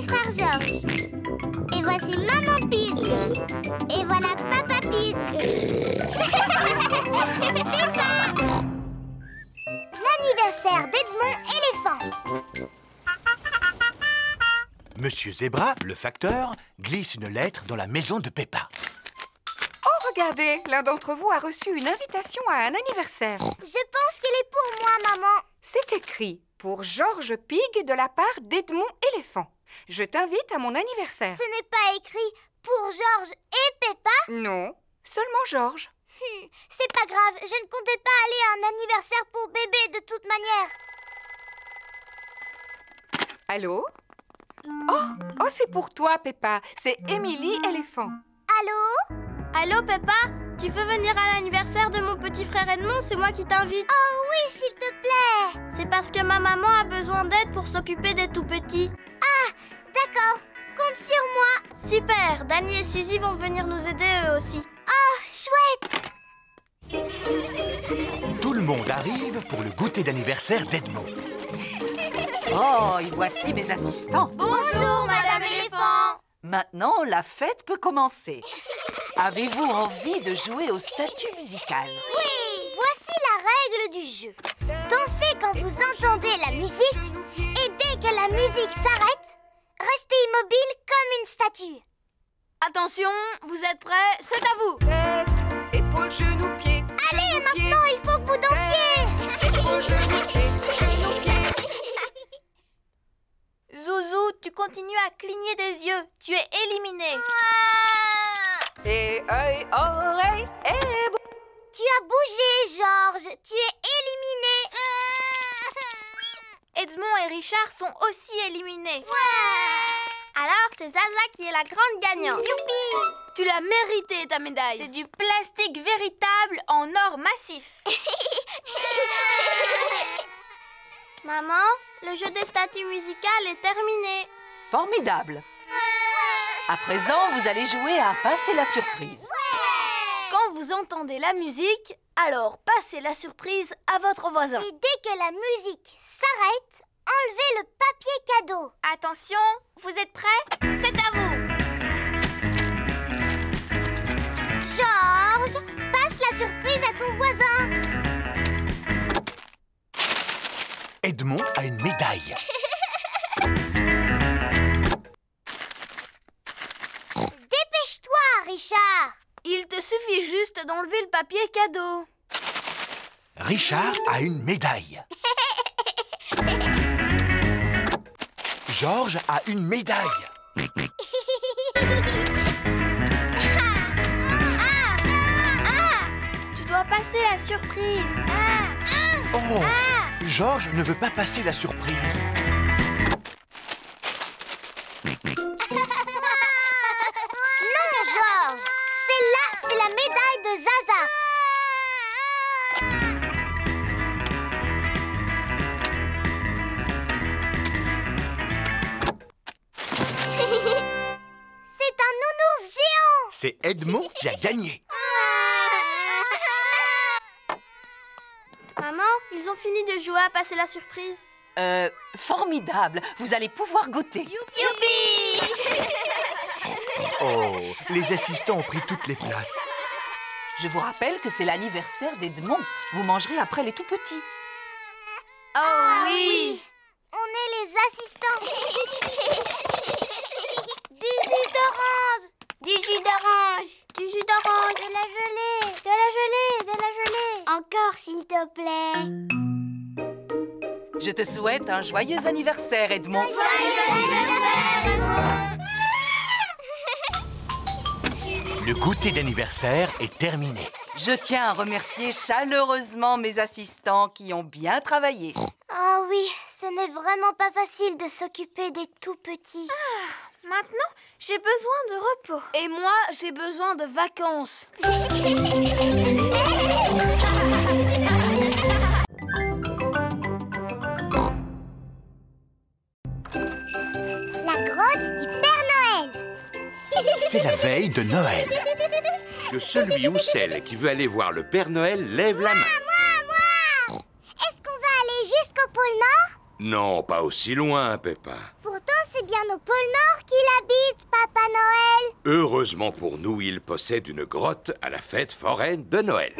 petit frère Georges. Et voici Maman Pig. Et voilà Papa Pig. Peppa! L'anniversaire d'Edmond Éléphant. Monsieur Zébra, le facteur, glisse une lettre dans la maison de Peppa. Oh, regardez, l'un d'entre vous a reçu une invitation à un anniversaire. Je pense qu'il est pour moi, maman. C'est écrit pour Georges Pig de la part d'Edmond Éléphant. Je t'invite à mon anniversaire. Ce n'est pas écrit pour Georges et Peppa? Non, seulement Georges. C'est pas grave, je ne comptais pas aller à un anniversaire pour bébé de toute manière. Allô? Oh, c'est pour toi, Peppa. C'est Émilie Éléphant. Allô? Allô, Peppa? Tu veux venir à l'anniversaire de mon petit frère Edmond? C'est moi qui t'invite. Oh oui, s'il te plaît. C'est parce que ma maman a besoin d'aide pour s'occuper des tout-petits. Ah, d'accord. Compte sur moi. Super! Danny et Suzy vont venir nous aider eux aussi. Oh, chouette. Tout le monde arrive pour le goûter d'anniversaire d'Edmond. Oh, et voici mes assistants. Bonjour, Madame Éléphant! Maintenant, la fête peut commencer. Avez-vous envie de jouer au statut musical? Oui, voici la règle du jeu. Dansez quand vous entendez la musique et dès que la musique s'arrête, restez immobile comme une statue. Attention, vous êtes prêts? C'est à vous! Tête, épaules, genoux, pieds. Allez, maintenant, il faut que vous dansiez. Épaules, genoux, pieds, genoux, pieds. Zouzou, tu continues à cligner des yeux. Tu es éliminé. Et œil, oreille, et bouche. Tu as bougé, Georges. Tu es éliminé. Edmond et Richard sont aussi éliminés. Alors, c'est Zaza qui est la grande gagnante. Youpi! Tu l'as mérité, ta médaille. C'est du plastique véritable en or massif. Maman, le jeu des statues musicales est terminé. Formidable. À présent, vous allez jouer à passer la surprise. Quand vous entendez la musique, alors passez la surprise à votre voisin. Et dès que la musique s'arrête, enlevez le papier cadeau. Attention, vous êtes prêts? C'est à vous. Georges, passe la surprise à ton voisin. Edmond a une médaille. Dépêche-toi, Richard. Il te suffit juste d'enlever le papier cadeau. Richard a une médaille. Georges a une médaille. Tu dois passer la surprise. Oh, Georges ne veut pas passer la surprise. Non, Georges. Celle-là, c'est la médaille de Zaza. C'est un nounours géant. C'est Edmond qui a gagné. Maman, ils ont fini de jouer à passer la surprise. Formidable. Vous allez pouvoir goûter. Youpi! Oh, les assistants ont pris toutes les places. Je vous rappelle que c'est l'anniversaire d'Edmond. Vous mangerez après les tout-petits. Oh oui! On est les assistants. Du jus d'orange. Du jus d'orange! Du jus d'orange! De la gelée. De la gelée. De la gelée. Encore, s'il te plaît. Je te souhaite un joyeux anniversaire, Edmond. Joyeux anniversaire. Le goûter d'anniversaire est terminé. Je tiens à remercier chaleureusement mes assistants qui ont bien travaillé. Oh oui, ce n'est vraiment pas facile de s'occuper des tout-petits. Maintenant, j'ai besoin de repos. Et moi, j'ai besoin de vacances. La grotte du Père Noël. C'est la veille de Noël. Que celui ou celle qui veut aller voir le Père Noël lève la main. Moi. Est-ce qu'on va aller jusqu'au pôle Nord? Non, pas aussi loin, Peppa. Pour Pourtant, c'est bien au pôle Nord qu'il habite, Papa Noël. Heureusement pour nous, il possède une grotte à la fête foraine de Noël.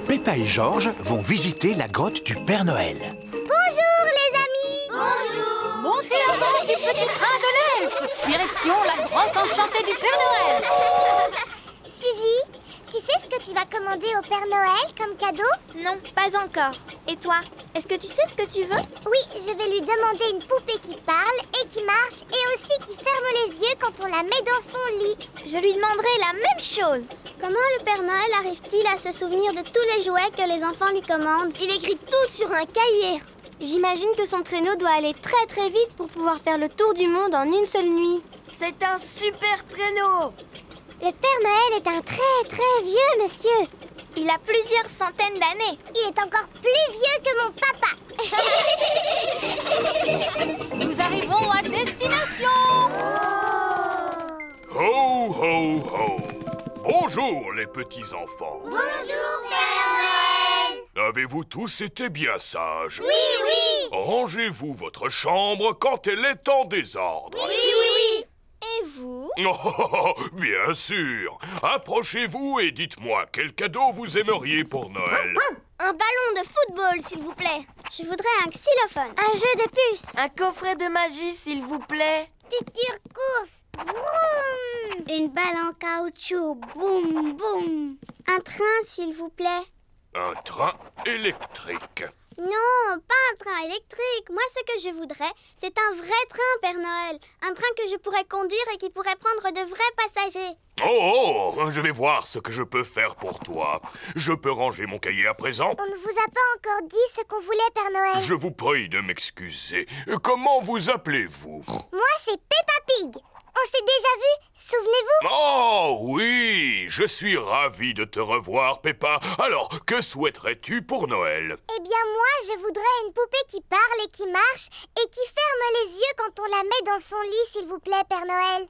Peppa et Georges vont visiter la grotte du Père Noël. Bonjour, les amis. Bonjour. Montez à bord du petit train de l'elfe. Direction la grotte enchantée du Père Noël. Suzy, tu sais ce que tu vas commander au Père Noël comme cadeau? Non, pas encore. Et toi, est-ce que tu sais ce que tu veux? Oui, je vais lui demander une poupée qui parle et qui marche et aussi qui ferme les yeux quand on la met dans son lit. Je lui demanderai la même chose. Comment le Père Noël arrive-t-il à se souvenir de tous les jouets que les enfants lui commandent? Il écrit tout sur un cahier. J'imagine que son traîneau doit aller très très vite pour pouvoir faire le tour du monde en une seule nuit. C'est un super traîneau. Le Père Noël est un très très vieux monsieur. Il a plusieurs centaines d'années. Il est encore plus vieux que mon papa. Nous arrivons à destination. Ho, ho, ho! Bonjour, les petits-enfants. Bonjour, Père Noël. Avez-vous tous été bien sages? Oui, oui. Rangez-vous votre chambre quand elle est en désordre. Oui, oui. Et vous? Oh, bien sûr. Approchez-vous et dites-moi quel cadeau vous aimeriez pour Noël. Un ballon de football, s'il vous plaît. Je voudrais un xylophone. Un jeu de puces. Un coffret de magie, s'il vous plaît. Tu tires course. Vroom. Une balle en caoutchouc. Boum, boum. Un train, s'il vous plaît. Un train électrique. Non, pas un train électrique. Moi, ce que je voudrais, c'est un vrai train, Père Noël. Un train que je pourrais conduire et qui pourrait prendre de vrais passagers. Oh, je vais voir ce que je peux faire pour toi. Je peux ranger mon cahier à présent? On ne vous a pas encore dit ce qu'on voulait, Père Noël. Je vous prie de m'excuser. Comment vous appelez-vous? Moi, c'est Peppa Pig. On s'est déjà vu, souvenez-vous? Oh oui, je suis ravi de te revoir, Peppa. Alors, que souhaiterais-tu pour Noël? Eh bien, moi, je voudrais une poupée qui parle et qui marche et qui ferme les yeux quand on la met dans son lit, s'il vous plaît, Père Noël.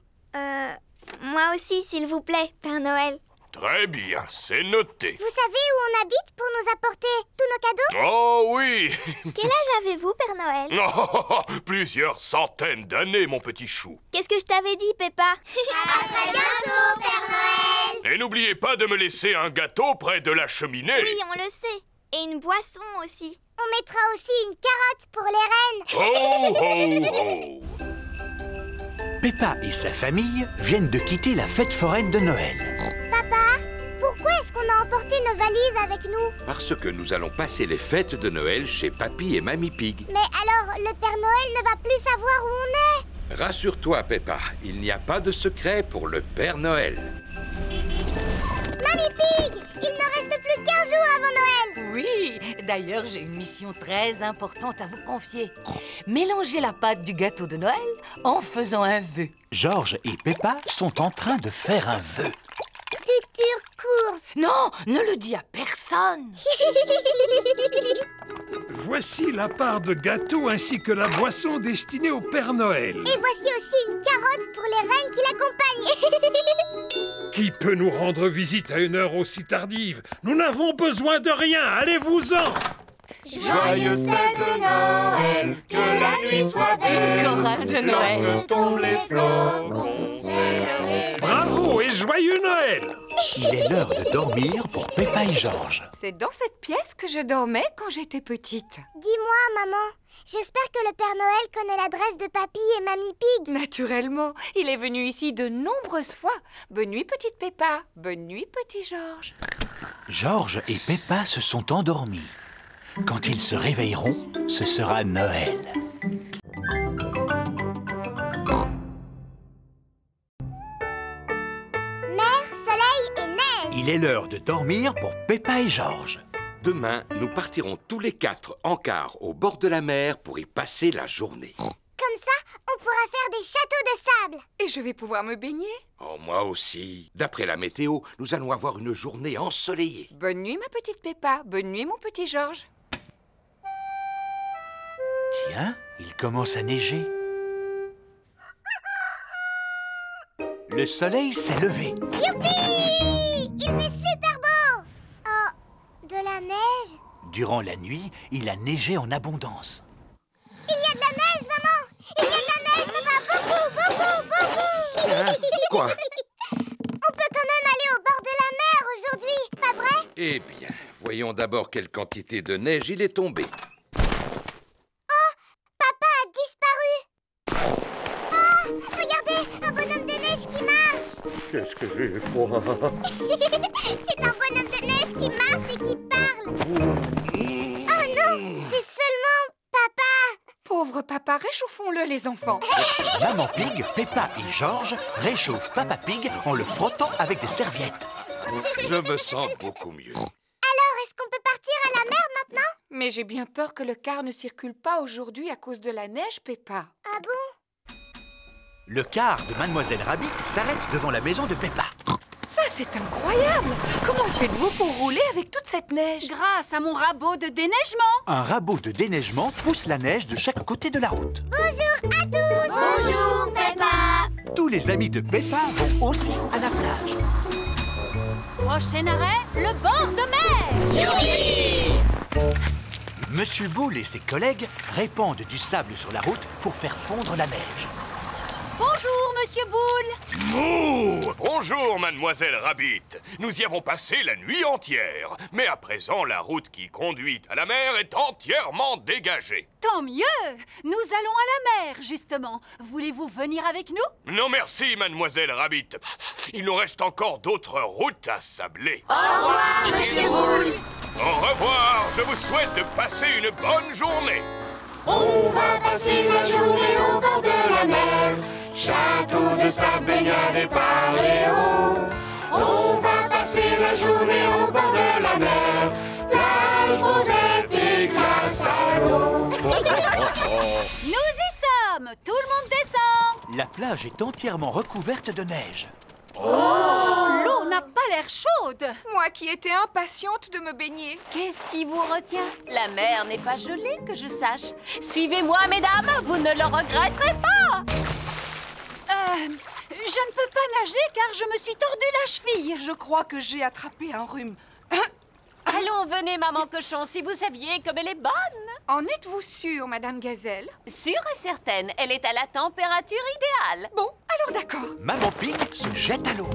Moi aussi, s'il vous plaît, Père Noël. Très bien, c'est noté. Vous savez où on habite pour nous apporter tous nos cadeaux? Oh oui. Quel âge avez-vous, Père Noël? Oh, plusieurs centaines d'années, mon petit chou. Qu'est-ce que je t'avais dit, Peppa? À très bientôt, Père Noël. Et n'oubliez pas de me laisser un gâteau près de la cheminée. Oui, on le sait. Et une boisson aussi. On mettra aussi une carotte pour les reines. Ho, ho, ho. Peppa et sa famille viennent de quitter la fête foraine de Noël. Papa, pourquoi est-ce qu'on a emporté nos valises avec nous? Parce que nous allons passer les fêtes de Noël chez Papy et Mamie Pig. Mais alors, le Père Noël ne va plus savoir où on est. Rassure-toi, Peppa, il n'y a pas de secret pour le Père Noël. Mamie Pig, il ne reste plus qu'1 jour avant Noël. Oui, d'ailleurs, j'ai une mission très importante à vous confier. Mélanger la pâte du gâteau de Noël en faisant un vœu. Georges et Peppa sont en train de faire un vœu. Future course. Non, ne le dis à personne. Voici la part de gâteau ainsi que la boisson destinée au Père Noël. Et voici aussi une carotte pour les reines qui l'accompagnent. Qui peut nous rendre visite à une heure aussi tardive? Nous n'avons besoin de rien, allez-vous-en! Joyeuses fêtes de Noël, que la nuit soit belle. Chorale de Noël. Tombent les flocons. Bravo et joyeux Noël! Il est l'heure de dormir pour Peppa et Georges. C'est dans cette pièce que je dormais quand j'étais petite. Dis-moi, maman, j'espère que le Père Noël connaît l'adresse de Papy et Mamie Pig. Naturellement, il est venu ici de nombreuses fois. Bonne nuit, petite Peppa. Bonne nuit, petit Georges. Georges et Peppa se sont endormis. Quand ils se réveilleront, ce sera Noël. Mer, soleil et neige. Il est l'heure de dormir pour Peppa et Georges. Demain, nous partirons tous les 4 en car au bord de la mer pour y passer la journée. Comme ça, on pourra faire des châteaux de sable. Et je vais pouvoir me baigner. Oh, moi aussi. D'après la météo, nous allons avoir une journée ensoleillée. Bonne nuit, ma petite Peppa. Bonne nuit, mon petit Georges. Tiens, il commence à neiger. Le soleil s'est levé. Youpi! Il fait super beau. Oh, de la neige? Durant la nuit, il a neigé en abondance. Il y a de la neige, maman! Quoi? On peut quand même aller au bord de la mer aujourd'hui, pas vrai? Eh bien, voyons d'abord quelle quantité de neige il est tombé. Oh, papa a disparu. Oh, regardez, un bonhomme de neige qui marche. Qu'est-ce que j'ai froid. C'est un bonhomme de neige qui marche et qui parle. Oh non, c'est seulement papa. Pauvre papa, réchauffons-le, les enfants. Maman Pig, Peppa et George réchauffent Papa Pig en le frottant avec des serviettes. Je me sens beaucoup mieux. Alors, est-ce qu'on peut partir à la mer maintenant? Mais j'ai bien peur que le car ne circule pas aujourd'hui à cause de la neige, Peppa. Ah bon? Le car de Mademoiselle Rabbit s'arrête devant la maison de Peppa. Ça, c'est incroyable! Comment faites-vous pour rouler avec toute cette neige? Grâce à mon rabot de déneigement. Un rabot de déneigement pousse la neige de chaque côté de la route. Bonjour à tous. Bonjour, Peppa. Tous les amis de Peppa vont aussi à la plage. Prochain arrêt, le bord de mer. Monsieur Boule et ses collègues répandent du sable sur la route pour faire fondre la neige. Bonjour, Monsieur Boule. Mouh! Bonjour, Mademoiselle Rabbit. Nous y avons passé la nuit entière. Mais à présent, la route qui conduit à la mer est entièrement dégagée. Tant mieux. Nous allons à la mer, justement. Voulez-vous venir avec nous? Non merci, Mademoiselle Rabbit. Il nous reste encore d'autres routes à sabler. Au revoir, Monsieur Boule. Au revoir. Je vous souhaite de passer une bonne journée. On va passer la journée au bord de la mer. Château de sable, baignade et paléo. On va passer la journée au bord de la mer. Plage, rosette et glace à l'eau. Nous y sommes. Tout le monde descend. La plage est entièrement recouverte de neige. L'eau n'a pas l'air chaude. Moi qui étais impatiente de me baigner. Qu'est-ce qui vous retient? La mer n'est pas gelée, que je sache. Suivez-moi, mesdames, vous ne le regretterez pas. Je ne peux pas nager car je me suis tordu la cheville. Je crois que j'ai attrapé un rhume. Allons, venez, maman cochon, si vous saviez comme elle est bonne. En êtes-vous sûre, Madame Gazelle? Sûre et certaine, elle est à la température idéale. Bon, alors d'accord. Maman Pig se jette à l'eau.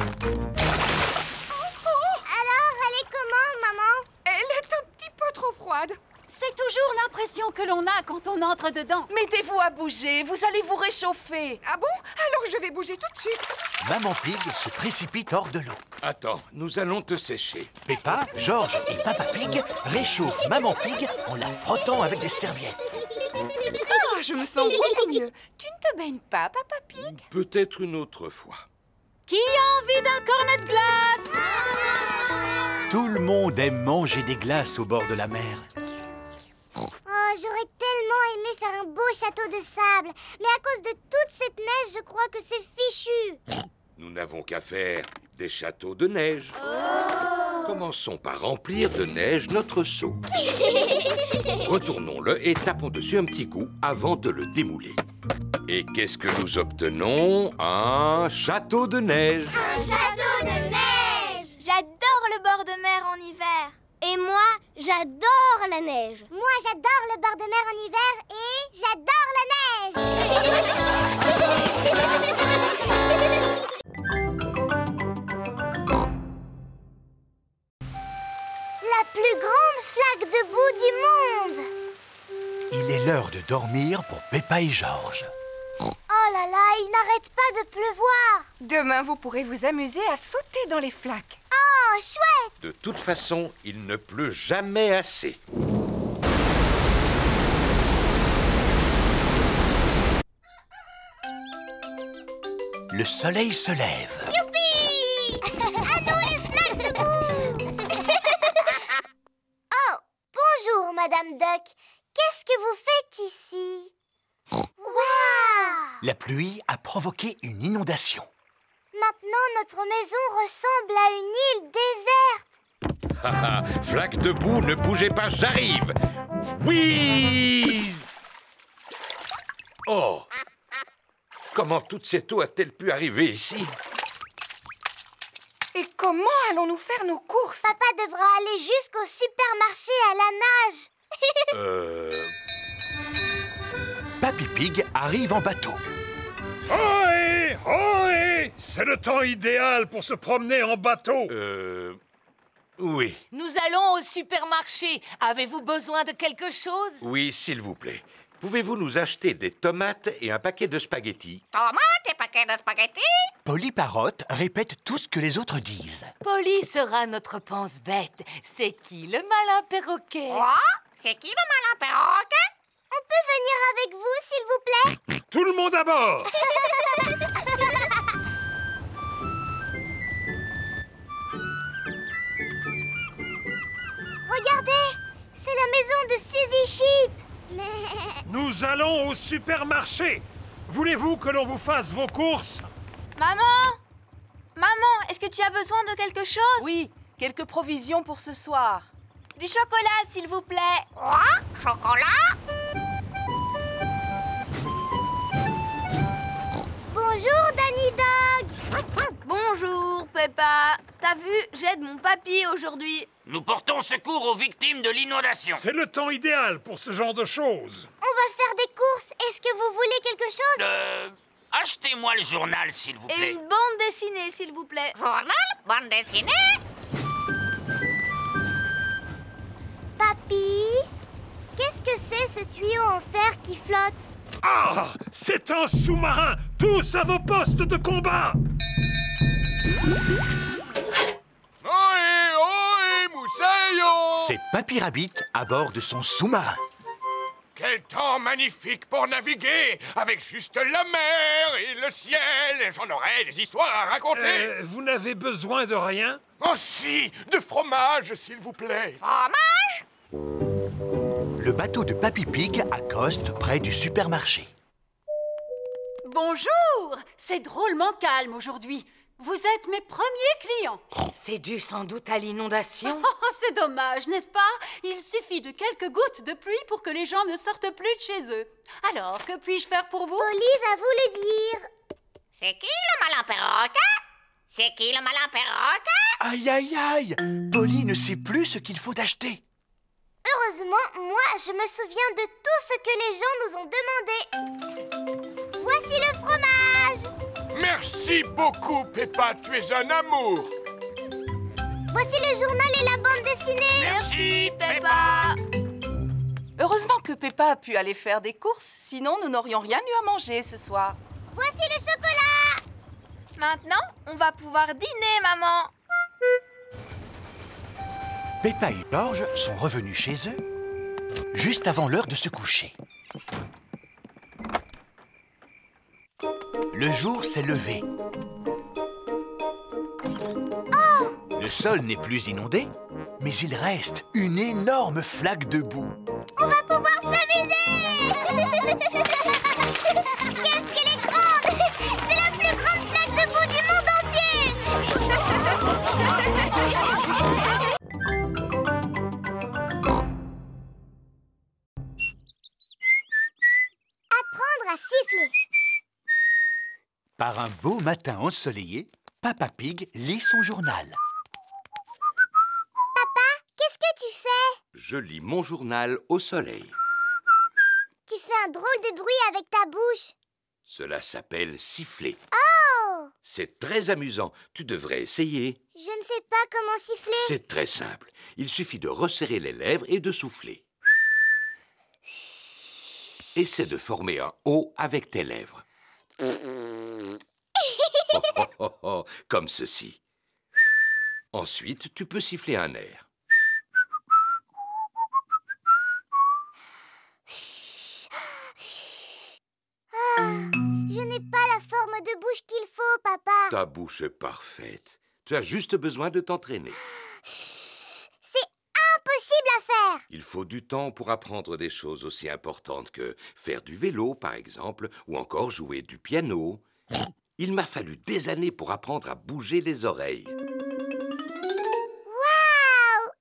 Alors, elle est comment, maman? Elle est un petit peu trop froide. C'est toujours l'impression que l'on a quand on entre dedans. Mettez-vous à bouger, vous allez vous réchauffer. Ah bon? Alors je vais bouger tout de suite. Maman Pig se précipite hors de l'eau. Attends, nous allons te sécher. Peppa, George et Papa Pig réchauffent Maman Pig en la frottant avec des serviettes. Ah, je me sens beaucoup mieux. Tu ne te baignes pas, Papa Pig? Peut-être une autre fois. Qui a envie d'un cornet de glace? Tout le monde aime manger des glaces au bord de la mer. Oh, j'aurais tellement aimé faire un beau château de sable. Mais à cause de toute cette neige, je crois que c'est fichu. Nous n'avons qu'à faire des châteaux de neige. Commençons par remplir de neige notre seau. Retournons-le et tapons dessus un petit coup avant de le démouler. Et qu'est-ce que nous obtenons? Un château de neige. Un château de neige! J'adore le bord de mer en hiver. Et moi, j'adore la neige. Moi, j'adore le bord de mer en hiver et j'adore la neige. La plus grande flaque de boue du monde. Il est l'heure de dormir pour Peppa et George. Oh là là, il n'arrête pas de pleuvoir. Demain, vous pourrez vous amuser à sauter dans les flaques. Oh, chouette. De toute façon, il ne pleut jamais assez. Le soleil se lève. Youpi! À nous les flaques de boue. Oh, bonjour, Madame Duck. Qu'est-ce que vous faites ici? Waouh! La pluie a provoqué une inondation. Maintenant, notre maison ressemble à une île déserte. Haha, flaque de boue, ne bougez pas, j'arrive. Oui! Oh! Comment toute cette eau a-t-elle pu arriver ici? Et comment allons-nous faire nos courses? Papa devra aller jusqu'au supermarché à la nage. Papy Pig arrive en bateau. Ohé! Ohé! C'est le temps idéal pour se promener en bateau. Oui. Nous allons au supermarché. Avez-vous besoin de quelque chose? Oui, s'il vous plaît. Pouvez-vous nous acheter des tomates et un paquet de spaghettis? Tomates et paquet de spaghettis? Polly Parotte répète tout ce que les autres disent. Polly sera notre pense-bête. C'est qui le malin perroquet? Quoi? C'est qui le malin perroquet? On peut venir avec vous, s'il vous plaît? Tout le monde à bord! Regardez, c'est la maison de Suzy Sheep. Nous allons au supermarché. Voulez-vous que l'on vous fasse vos courses? Maman! Maman, est-ce que tu as besoin de quelque chose? Oui, quelques provisions pour ce soir. Du chocolat, s'il vous plaît. Quoi? Chocolat? Bonjour, Danny Dog. Bonjour, Peppa. T'as vu, j'aide mon papy aujourd'hui. Nous portons secours aux victimes de l'inondation. C'est le temps idéal pour ce genre de choses. On va faire des courses. Est-ce que vous voulez quelque chose? Achetez-moi le journal, s'il vous Et plaît. une bande dessinée, s'il vous plaît. Journal? Bande dessinée? Papy, qu'est-ce que c'est ce tuyau en fer qui flotte? Ah! C'est un sous-marin! Tous à vos postes de combat! Ohé, ohé, moussaillon! C'est Papy Rabbit à bord de son sous-marin. Quel temps magnifique pour naviguer, avec juste la mer et le ciel. J'en aurais des histoires à raconter. Vous n'avez besoin de rien? Oh si, de fromage, s'il vous plaît. Fromage? Le bateau de Papy Pig accoste près du supermarché. Bonjour! C'est drôlement calme aujourd'hui. Vous êtes mes premiers clients. C'est dû sans doute à l'inondation. Oh, c'est dommage, n'est-ce pas? Il suffit de quelques gouttes de pluie pour que les gens ne sortent plus de chez eux. Alors, que puis-je faire pour vous? Polly va vous le dire. C'est qui le malin perroquet? C'est qui le malin perroquet? Aïe, aïe, aïe! Polly ne sait plus ce qu'il faut acheter. Heureusement, moi, je me souviens de tout ce que les gens nous ont demandé. Voici le fromage. Merci beaucoup, Peppa, tu es un amour. Voici le journal et la bande dessinée. Merci, Peppa. Heureusement que Peppa a pu aller faire des courses, sinon nous n'aurions rien eu à manger ce soir. Voici le chocolat. Maintenant, on va pouvoir dîner, maman. Peppa et George sont revenus chez eux juste avant l'heure de se coucher. Le jour s'est levé. Oh! Le sol n'est plus inondé, mais il reste une énorme flaque de boue. On va pouvoir s'amuser. Qu'est-ce qu'elle est grande! C'est la plus grande flaque de boue du monde entier. Apprendre à siffler. Par un beau matin ensoleillé, Papa Pig lit son journal. Papa, qu'est-ce que tu fais? Je lis mon journal au soleil. Tu fais un drôle de bruit avec ta bouche. Cela s'appelle siffler. Oh! C'est très amusant. Tu devrais essayer. Je ne sais pas comment siffler. C'est très simple. Il suffit de resserrer les lèvres et de souffler. Essaie de former un O avec tes lèvres. Comme ceci. Ensuite, tu peux siffler un air. Je n'ai pas la forme de bouche qu'il faut, papa. Ta bouche est parfaite. Tu as juste besoin de t'entraîner. C'est impossible à faire. Il faut du temps pour apprendre des choses aussi importantes que faire du vélo, par exemple, ou encore jouer du piano. Il m'a fallu des années pour apprendre à bouger les oreilles. Waouh!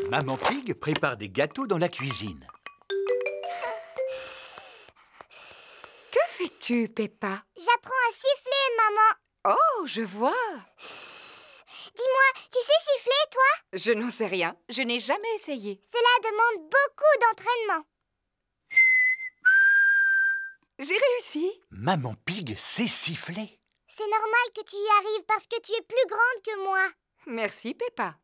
Maman Pig prépare des gâteaux dans la cuisine. Que fais-tu, Peppa? J'apprends à siffler, maman. Oh, je vois. Dis-moi, tu sais siffler, toi? Je n'en sais rien. Je n'ai jamais essayé. Cela demande beaucoup d'entraînement. J'ai réussi. Maman Pig sait siffler. C'est normal que tu y arrives parce que tu es plus grande que moi. Merci, Peppa.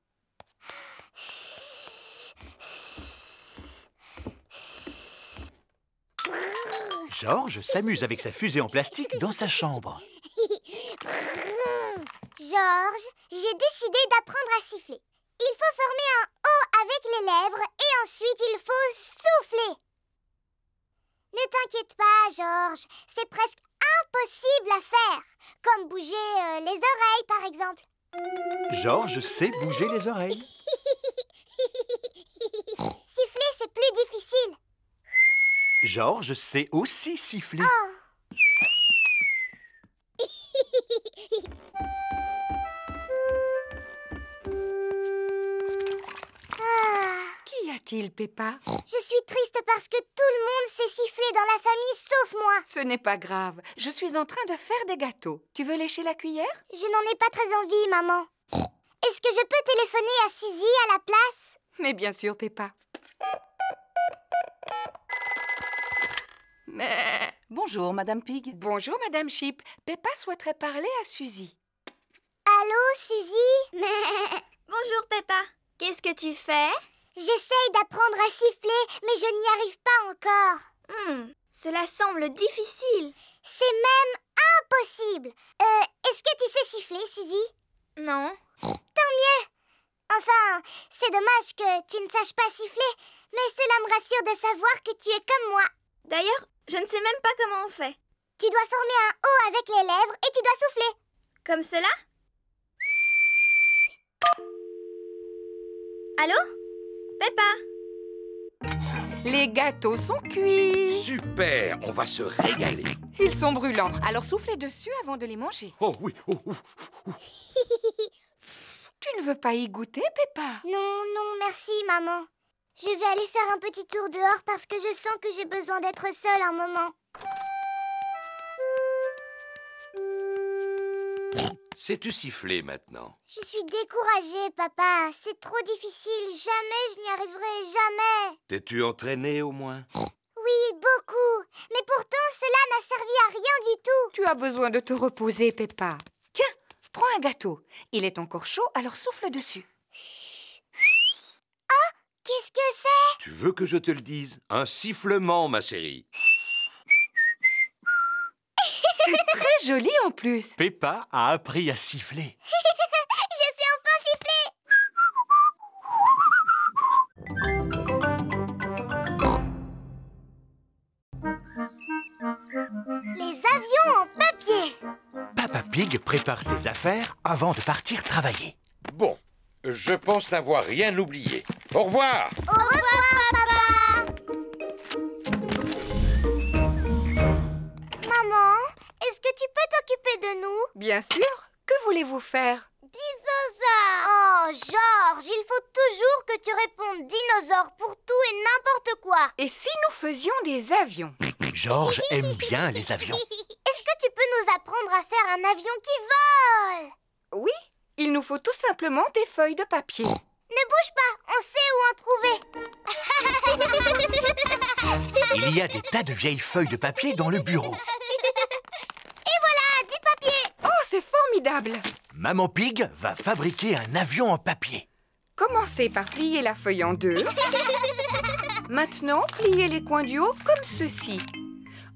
Georges s'amuse avec sa fusée en plastique dans sa chambre. Georges, j'ai décidé d'apprendre à siffler. Il faut former un O avec les lèvres et ensuite il faut souffler. Ne t'inquiète pas, Georges, c'est presque impossible à faire. Comme bouger les oreilles, par exemple. Georges sait bouger les oreilles. Siffler, c'est plus difficile. Georges sait aussi siffler. Oh. Qu'y a-t-il, Peppa? Je suis triste parce que tout le monde sait siffler dans la famille sauf moi. Ce n'est pas grave. Je suis en train de faire des gâteaux. Tu veux lécher la cuillère? Je n'en ai pas très envie, maman. Est-ce que je peux téléphoner à Suzy à la place? Mais bien sûr, Peppa. Bonjour, Madame Pig. Bonjour, Madame Sheep. Peppa souhaiterait parler à Suzy. Allô, Suzy? Bonjour, Peppa. Qu'est-ce que tu fais? J'essaye d'apprendre à siffler, mais je n'y arrive pas encore. Cela semble difficile. C'est même impossible. Est-ce que tu sais siffler, Suzy? Non. Tant mieux. Enfin, c'est dommage que tu ne saches pas siffler, mais cela me rassure de savoir que tu es comme moi. D'ailleurs, je ne sais même pas comment on fait. Tu dois former un O avec les lèvres et tu dois souffler. Comme cela? Allô? Peppa? Les gâteaux sont cuits. Super, on va se régaler. Ils sont brûlants, alors soufflez dessus avant de les manger. Oh oui, Tu ne veux pas y goûter, Peppa? Non, merci, maman. Je vais aller faire un petit tour dehors parce que je sens que j'ai besoin d'être seule un moment. Sais-tu siffler maintenant? Je suis découragée, papa. C'est trop difficile. Jamais je n'y arriverai, jamais. T'es-tu entraîné au moins? Oui, beaucoup. Mais pourtant, cela n'a servi à rien du tout. Tu as besoin de te reposer, Peppa. Tiens, prends un gâteau. Il est encore chaud, alors souffle dessus. Oh, qu'est-ce que c'est? Tu veux que je te le dise? Un sifflement, ma chérie. C'est très joli en plus. Peppa a appris à siffler. Je sais enfin siffler. Les avions en papier. Papa Pig prépare ses affaires avant de partir travailler. Bon, je pense n'avoir rien oublié. Au revoir! Au revoir, papa! Maman, est-ce que tu peux t'occuper de nous? Bien sûr. Que voulez-vous faire? Dinosaure! Oh, Georges, il faut toujours que tu répondes dinosaure pour tout et n'importe quoi. Et si nous faisions des avions? Georges aime bien les avions. Est-ce que tu peux nous apprendre à faire un avion qui vole? Oui, il nous faut tout simplement des feuilles de papier. Ne bouge pas, on sait où en trouver. Il y a des tas de vieilles feuilles de papier dans le bureau. Et voilà, du papier. Oh, c'est formidable. Maman Pig va fabriquer un avion en papier. Commencez par plier la feuille en deux. Maintenant, pliez les coins du haut comme ceci.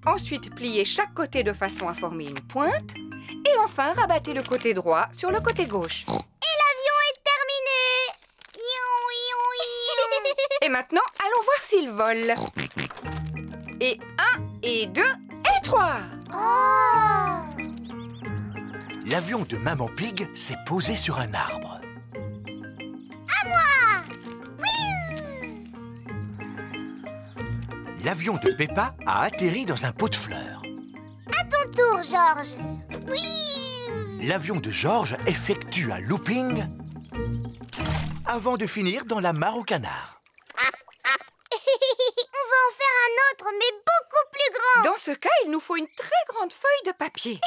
Ensuite, pliez chaque côté de façon à former une pointe. Et enfin, rabattez le côté droit sur le côté gauche. Et l'avion est terminé. Et maintenant, allons voir s'il vole. Et 1, et 2, et 3. Oh! L'avion de Maman Pig s'est posé sur un arbre. À moi! Oui! L'avion de Peppa a atterri dans un pot de fleurs. À ton tour, Georges. Oui! L'avion de Georges effectue un looping avant de finir dans la mare au canard. On va en faire un autre, mais beaucoup plus grand. Dans ce cas, il nous faut une très grande feuille de papier.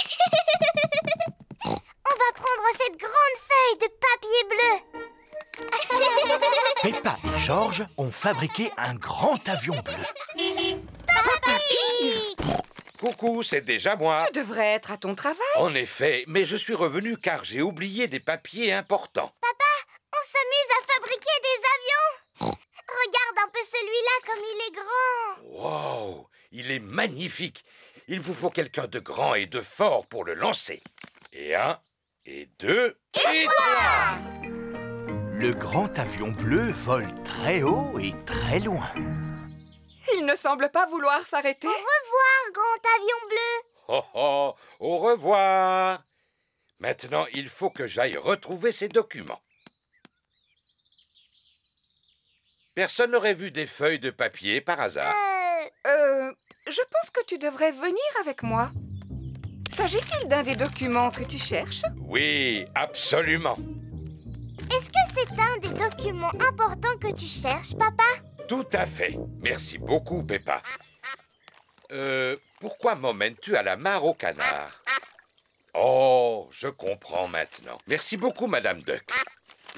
On va prendre cette grande feuille de papier bleu. Peppa et Georges ont fabriqué un grand avion bleu. Papa Pig! Coucou, c'est déjà moi. Tu devrais être à ton travail. En effet, mais je suis revenu car j'ai oublié des papiers importants. Papa, on s'amuse à fabriquer des avions. Regarde un peu celui-là comme il est grand. Wow, il est magnifique. Il vous faut quelqu'un de grand et de fort pour le lancer. Et 1, et 2, et 3. Le grand avion bleu vole très haut et très loin. Il ne semble pas vouloir s'arrêter. Au revoir, grand avion bleu. Oh oh, au revoir. Maintenant, il faut que j'aille retrouver ces documents. Personne n'aurait vu des feuilles de papier par hasard? Je pense que tu devrais venir avec moi. S'agit-il d'un des documents que tu cherches? Oui, absolument. Est-ce que c'est un des documents importants que tu cherches, papa? Tout à fait. Merci beaucoup, Peppa. Pourquoi m'emmènes-tu à la mare au canard? Oh, je comprends maintenant. Merci beaucoup, Madame Duck.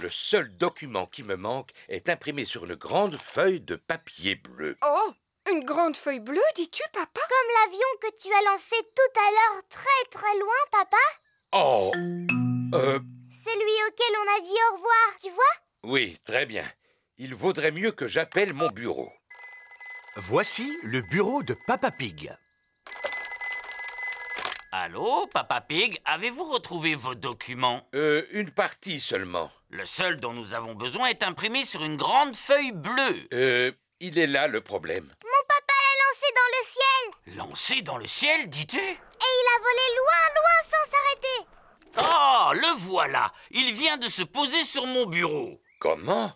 Le seul document qui me manque est imprimé sur une grande feuille de papier bleu. Oh, une grande feuille bleue, dis-tu, papa? Comme l'avion que tu as lancé tout à l'heure très très loin, papa? Oh, Celui auquel on a dit au revoir, tu vois? oui, très bien. Il vaudrait mieux que j'appelle mon bureau. Voici le bureau de Papa Pig. Allô, Papa Pig, avez-vous retrouvé vos documents? Une partie seulement. Le seul dont nous avons besoin est imprimé sur une grande feuille bleue. Il est là le problème. Mon papa l'a lancé dans le ciel. Lancé dans le ciel, dis-tu? Et il a volé loin, loin sans s'arrêter. Oh, le voilà! Il vient de se poser sur mon bureau. Comment?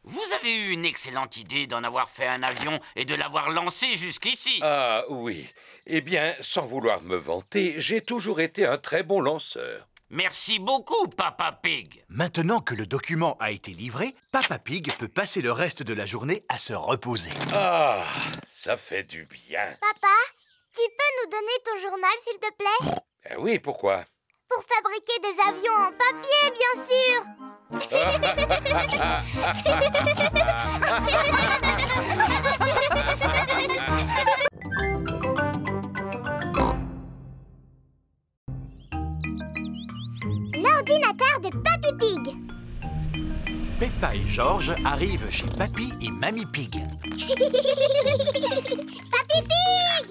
Vous avez eu une excellente idée d'en avoir fait un avion et de l'avoir lancé jusqu'ici. Ah oui. Eh bien, sans vouloir me vanter, j'ai toujours été un très bon lanceur. Merci beaucoup, Papa Pig. Maintenant que le document a été livré, Papa Pig peut passer le reste de la journée à se reposer. Ah, ça fait du bien. Papa, tu peux nous donner ton journal, s'il te plaît? Oui, pourquoi? Pour fabriquer des avions en papier, bien sûr. L'ordinateur de Papy Pig. Peppa et George arrivent chez Papy et Mamie Pig. Papy Pig!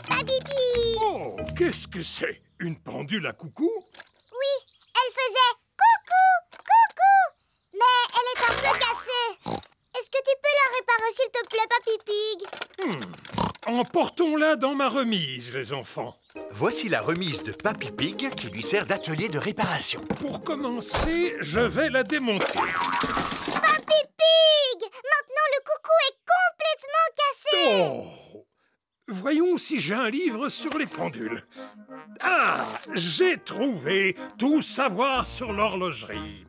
Papy Pig! Oh, qu'est-ce que c'est? Une pendule à coucou? Oui, elle faisait coucou, coucou, mais elle est un peu cassée. Est-ce que tu peux la réparer, s'il te plaît, Papy Pig? Emportons-la dans ma remise, les enfants. Voici la remise de Papy Pig qui lui sert d'atelier de réparation. Pour commencer, je vais la démonter. Papy Pig! Maintenant, le coucou est complètement cassé. Oh! Voyons si j'ai un livre sur les pendules. Ah! J'ai trouvé tout savoir sur l'horlogerie.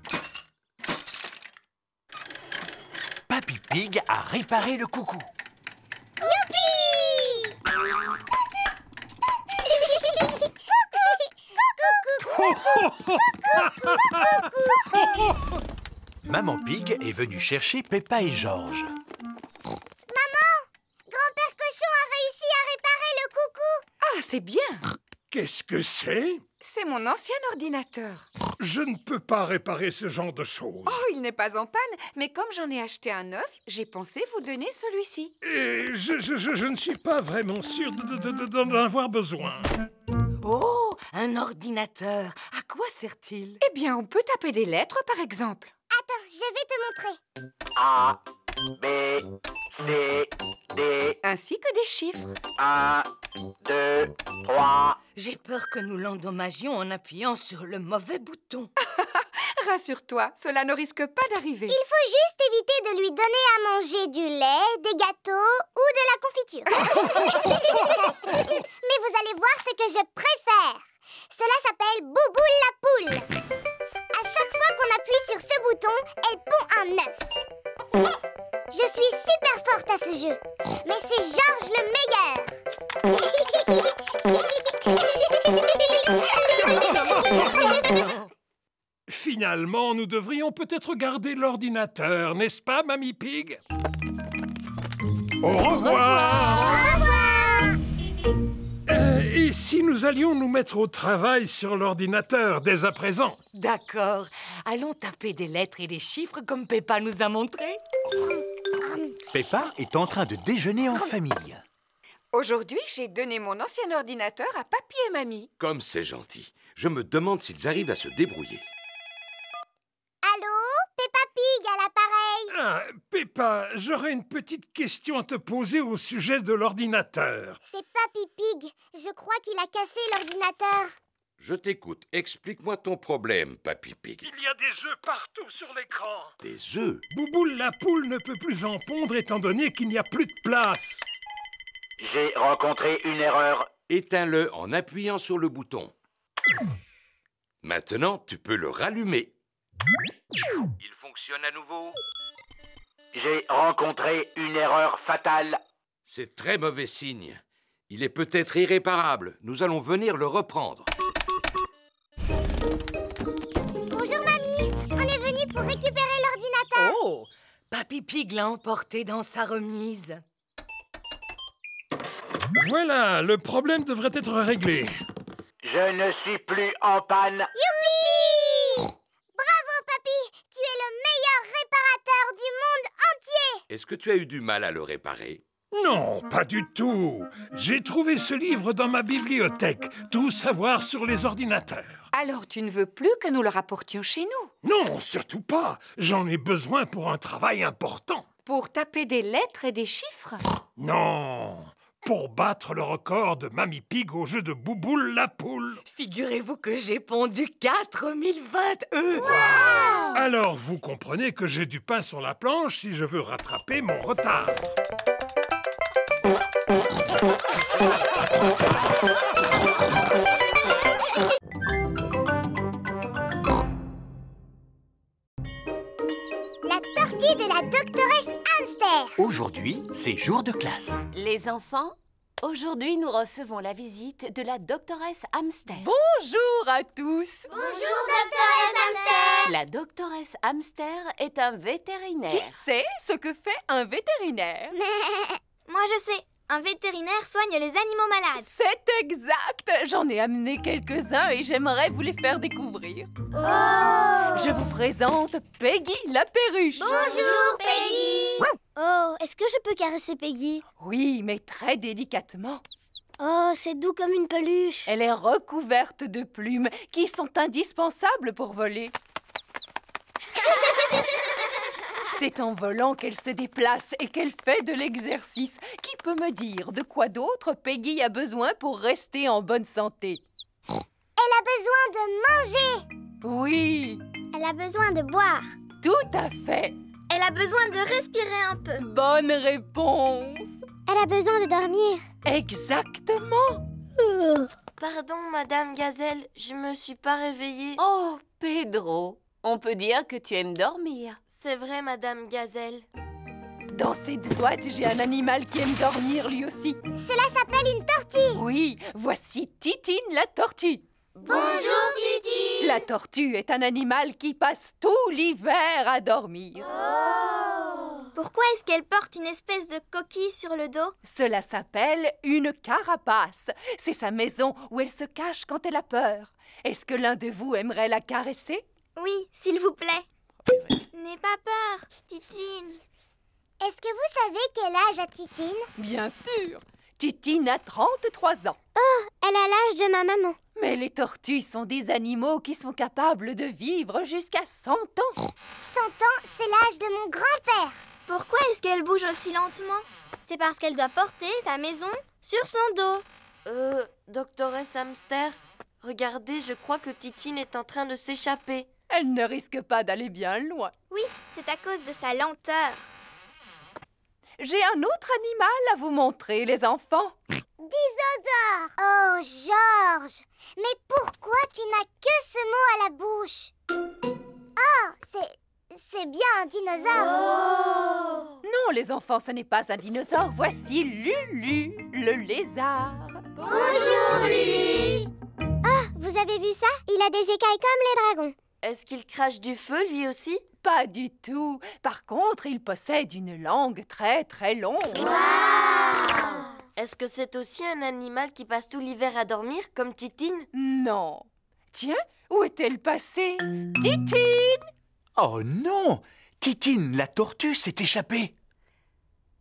Papy Pig a réparé le coucou. Youpi! Maman Pig est venue chercher Peppa et George. Maman, grand-père Cochon a réussi à réparer le coucou. Ah, c'est bien. Qu'est-ce que c'est? C'est mon ancien ordinateur. Je ne peux pas réparer ce genre de choses. Oh, il n'est pas en panne, mais comme j'en ai acheté un neuf, j'ai pensé vous donner celui-ci. Et je ne suis pas vraiment sûr d'en avoir besoin. Oh, un ordinateur. À quoi sert-il? Eh bien, on peut taper des lettres, par exemple. Attends, je vais te montrer. A, B, C, D. Ainsi que des chiffres. 1, 2, 3. J'ai peur que nous l'endommagions en appuyant sur le mauvais bouton. Rassure-toi, cela ne risque pas d'arriver. Il faut juste éviter de lui donner à manger du lait, des gâteaux ou de la confiture. Mais vous allez voir ce que je préfère. Cela s'appelle Bouboule la poule. À chaque fois qu'on appuie sur ce bouton, elle pond un œuf. Je suis super forte à ce jeu, mais c'est George le meilleur. Finalement, nous devrions peut-être garder l'ordinateur, n'est-ce pas, Mamie Pig? Au revoir! Au revoir! Et si nous allions nous mettre au travail sur l'ordinateur dès à présent? D'accord. Allons taper des lettres et des chiffres comme Peppa nous a montré. Peppa est en train de déjeuner en famille. Aujourd'hui, j'ai donné mon ancien ordinateur à Papy et Mamie. Comme c'est gentil. Je me demande s'ils arrivent à se débrouiller. Allô? Peppa Pig à l'appareil. Ah, Peppa, j'aurais une petite question à te poser au sujet de l'ordinateur. C'est Papy Pig. Je crois qu'il a cassé l'ordinateur. Je t'écoute. Explique-moi ton problème, Papy Pig. Il y a des œufs partout sur l'écran. Des œufs? Bouboule la poule ne peut plus en pondre étant donné qu'il n'y a plus de place. J'ai rencontré une erreur. Éteins-le en appuyant sur le bouton. Maintenant, tu peux le rallumer. Il fonctionne à nouveau. J'ai rencontré une erreur fatale. C'est très mauvais signe. Il est peut-être irréparable. Nous allons venir le reprendre. Bonjour, Mamie. On est venu pour récupérer l'ordinateur. Oh! Papy Pig l'a emporté dans sa remise. Voilà, le problème devrait être réglé. Je ne suis plus en panne. Youpi! Bravo, Papy. Tu es le meilleur réparateur du monde entier. Est-ce que tu as eu du mal à le réparer? Non, pas du tout. J'ai trouvé ce livre dans ma bibliothèque. Tout savoir sur les ordinateurs. Alors tu ne veux plus que nous le rapportions chez nous? Non, surtout pas. J'en ai besoin pour un travail important. Pour taper des lettres et des chiffres? Non, pour battre le record de Mamie Pig au jeu de Bouboule la poule. Figurez-vous que j'ai pondu 4020 œufs. Wow! Alors vous comprenez que j'ai du pain sur la planche si je veux rattraper mon retard. La tortue de la doctoresse Hamster. Aujourd'hui, c'est jour de classe. Les enfants, aujourd'hui nous recevons la visite de la doctoresse Hamster. Bonjour à tous. Bonjour, doctoresse Hamster. La doctoresse Hamster est un vétérinaire. Qui sait ce que fait un vétérinaire? Moi, je sais. Un vétérinaire soigne les animaux malades. C'est exact. J'en ai amené quelques-uns et j'aimerais vous les faire découvrir. Oh! Je vous présente Peggy la perruche. Bonjour, Peggy. Oh, est-ce que je peux caresser Peggy? Oui, mais très délicatement. Oh, c'est doux comme une peluche. Elle est recouverte de plumes qui sont indispensables pour voler. C'est en volant qu'elle se déplace et qu'elle fait de l'exercice. Qui peut me dire de quoi d'autre Peggy a besoin pour rester en bonne santé? Elle a besoin de manger. Oui, Elle a besoin de boire. tout à fait. Elle a besoin de respirer un peu. Bonne réponse. Elle a besoin de dormir. Exactement. Pardon, Madame Gazelle, je me suis pas réveillée. Oh, Pedro, on peut dire que tu aimes dormir. C'est vrai, Madame Gazelle. Dans cette boîte, j'ai un animal qui aime dormir lui aussi. Cela s'appelle une tortue. Oui, voici Titine la tortue. Bonjour, Titi. La tortue est un animal qui passe tout l'hiver à dormir. Pourquoi est-ce qu'elle porte une espèce de coquille sur le dos? Cela s'appelle une carapace. C'est sa maison où elle se cache quand elle a peur. Est-ce que l'un de vous aimerait la caresser? Oui, s'il vous plaît. N'aie pas peur, Titine. Est-ce que vous savez quel âge a Titine? Bien sûr. Titine a 33 ans. Oh, elle a l'âge de ma maman. Mais les tortues sont des animaux qui sont capables de vivre jusqu'à 100 ans. 100 ans, c'est l'âge de mon grand-père. Pourquoi est-ce qu'elle bouge aussi lentement? C'est parce qu'elle doit porter sa maison sur son dos. Doctoresse Hamster, regardez, je crois que Titine est en train de s'échapper. Elle ne risque pas d'aller bien loin. Oui, c'est à cause de sa lenteur. J'ai un autre animal à vous montrer, les enfants. Dinosaure. Oh, Georges. Mais pourquoi tu n'as que ce mot à la bouche? Oh, c'est bien un dinosaure. Non, les enfants, ce n'est pas un dinosaure. Voici Lulu, le lézard. Bonjour, Lulu. Ah, vous avez vu ça? Il a des écailles comme les dragons. Est-ce qu'il crache du feu, lui aussi? Pas du tout. Par contre, il possède une langue très très longue. Wow. Est-ce que c'est aussi un animal qui passe tout l'hiver à dormir, comme Titine? Non. Tiens, où est-elle passée? Titine! Oh non! Titine, la tortue, s'est échappée.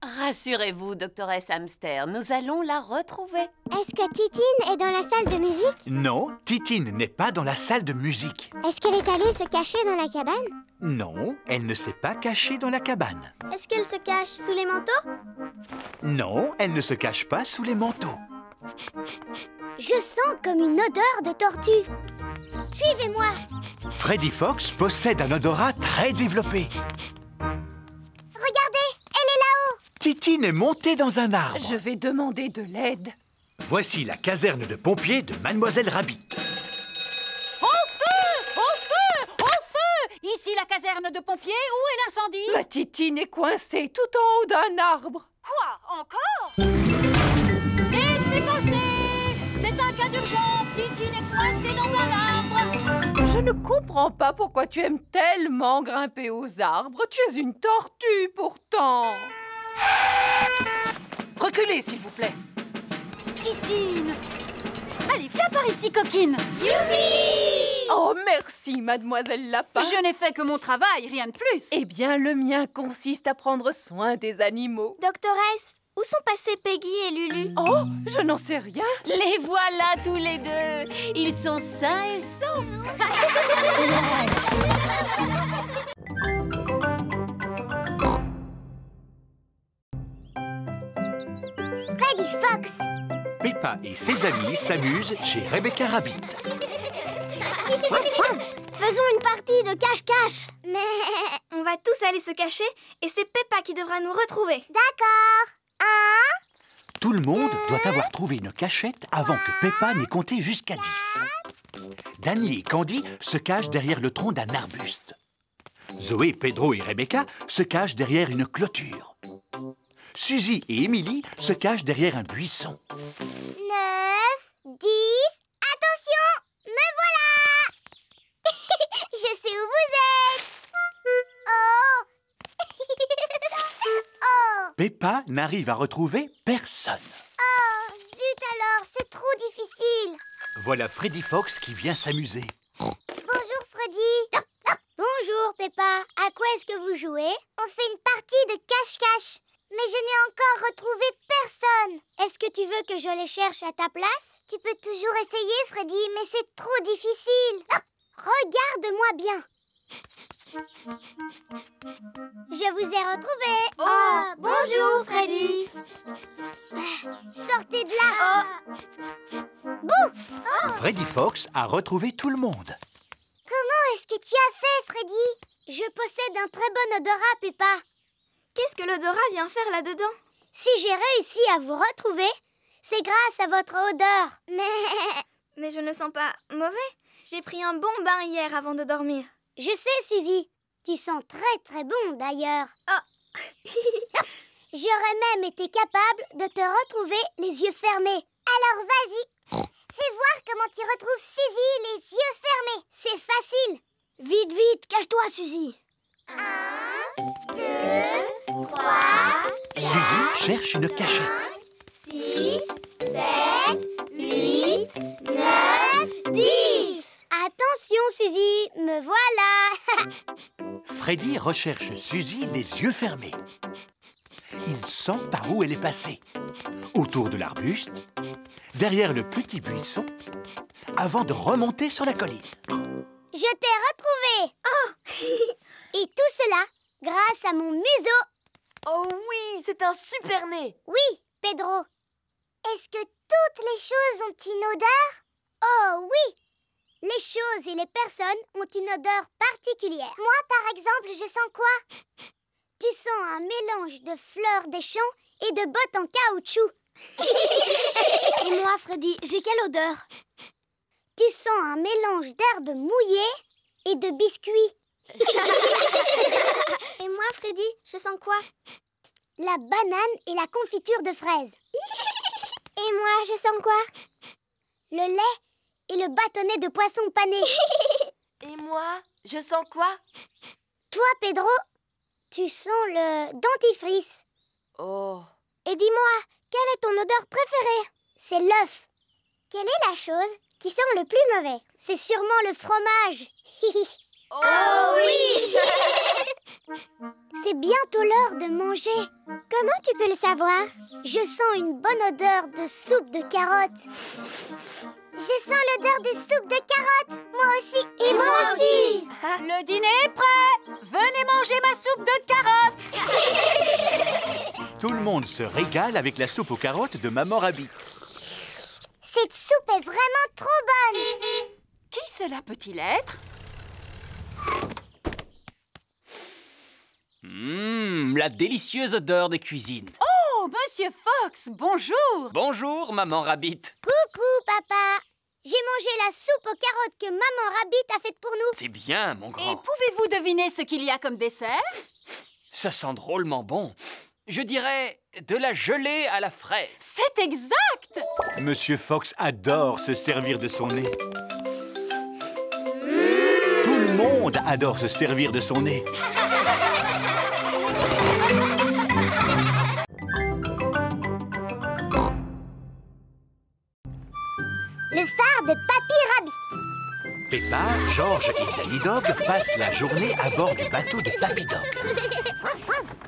Rassurez-vous, doctoresse Hamster, nous allons la retrouver. Est-ce que Titine est dans la salle de musique? Non, Titine n'est pas dans la salle de musique. Est-ce qu'elle est allée se cacher dans la cabane? Non, elle ne s'est pas cachée dans la cabane. Est-ce qu'elle se cache sous les manteaux? Non, elle ne se cache pas sous les manteaux. Je sens comme une odeur de tortue. Suivez-moi. Freddy Fox possède un odorat très développé. Regardez, elle est là-haut. Titine est montée dans un arbre. Je vais demander de l'aide. Voici la caserne de pompiers de Mademoiselle Rabbit. Au feu! Au feu! Au feu! Ici la caserne de pompiers, où est l'incendie? Ma Titine est coincée tout en haut d'un arbre. Quoi? Encore? Laissez passer! C'est un cas d'urgence, Titine est coincée dans un arbre. Je ne comprends pas pourquoi tu aimes tellement grimper aux arbres. Tu es une tortue, pourtant. Reculez, s'il vous plaît. Titine! Allez, viens par ici, coquine. Youpi! Oh, merci, mademoiselle Lapin. Je n'ai fait que mon travail, rien de plus. Eh bien, le mien consiste à prendre soin des animaux. Doctoresse, où sont passés Peggy et Lulu? Oh, je n'en sais rien. Les voilà tous les deux. Ils sont sains et saufs. Freddy Fox. Peppa et ses amis s'amusent chez Rebecca Rabbit. Faisons une partie de cache-cache. Mais... On va tous aller se cacher et c'est Peppa qui devra nous retrouver. D'accord. Tout le monde doit avoir trouvé une cachette avant que Peppa n'ait compté jusqu'à 10. Danny et Candy se cachent derrière le tronc d'un arbuste. Zoé, Pedro et Rebecca se cachent derrière une clôture. Suzy et Emily se cachent derrière un buisson. 9, 10... Attention, me voilà. Je sais où vous êtes. Oh. Peppa n'arrive à retrouver personne. Oh, zut alors, c'est trop difficile. Voilà Freddy Fox qui vient s'amuser. Bonjour Freddy. Bonjour Peppa. À quoi est-ce que vous jouez? On fait une partie de cache-cache. Mais je n'ai encore retrouvé personne. Est-ce que tu veux que je les cherche à ta place? Tu peux toujours essayer, Freddy, mais c'est trop difficile. Regarde-moi bien. Je vous ai retrouvé. Oh, bonjour, Freddy. Sortez de là. Bouh! Freddy Fox a retrouvé tout le monde. Comment est-ce que tu as fait, Freddy? Je possède un très bon odorat, Peppa. Qu'est-ce que l'odorat vient faire là-dedans? Si j'ai réussi à vous retrouver, c'est grâce à votre odeur. Mais je ne sens pas mauvais. J'ai pris un bon bain hier avant de dormir. Je sais, Suzy. Tu sens très très bon d'ailleurs. Oh. J'aurais même été capable de te retrouver les yeux fermés. Alors vas-y, fais voir comment tu retrouves Suzy les yeux fermés. C'est facile. Vite, vite, cache-toi, Suzy. 1, 2, 3, Suzy cherche une cachette. 6, 7, 8, 9, 10. Attention, Suzy, me voilà. Freddy recherche Suzy les yeux fermés. Il sent par où elle est passée. Autour de l'arbuste, derrière le petit buisson, avant de remonter sur la colline. Je t'ai retrouvé. Oh. Et tout cela grâce à mon museau. Oh oui, c'est un super nez. Oui, Pedro. Est-ce que toutes les choses ont une odeur? Oh oui. Les choses et les personnes ont une odeur particulière. Moi, par exemple, je sens quoi? Tu sens un mélange de fleurs des champs et de bottes en caoutchouc. Et moi, Freddy, j'ai quelle odeur? Tu sens un mélange d'herbes mouillées et de biscuits. Et moi, Freddy, je sens quoi? La banane et la confiture de fraises. Et moi, je sens quoi? Le lait et le bâtonnet de poisson pané. Et moi, je sens quoi? Toi, Pedro, tu sens le dentifrice. Oh. Et dis-moi, Quelle est ton odeur préférée? C'est l'œuf. Quelle est la chose qui sent le plus mauvais? C'est sûrement le fromage. Oh oui! C'est bientôt l'heure de manger. Comment tu peux le savoir? Je sens une bonne odeur de soupe de carottes. Je sens l'odeur de soupe de carottes. Moi aussi. Et moi aussi. Le dîner est prêt. Venez manger ma soupe de carottes. Tout le monde se régale avec la soupe aux carottes de Maman Rabbit. Cette soupe est vraiment trop bonne. Qui cela peut-il être? La délicieuse odeur de cuisine. Oh, Monsieur Fox, bonjour. Bonjour, Maman Rabbit. Coucou, papa. J'ai mangé la soupe aux carottes que Maman Rabbit a faite pour nous. C'est bien, mon Et grand. pouvez-vous deviner ce qu'il y a comme dessert? Ça sent drôlement bon. Je dirais de la gelée à la fraise. C'est exact. Monsieur Fox adore se servir de son nez. Tout le monde adore se servir de son nez. Le phare de Papy Rabbit. Peppa, George et Danny Dog passent la journée à bord du bateau de Papy Dog.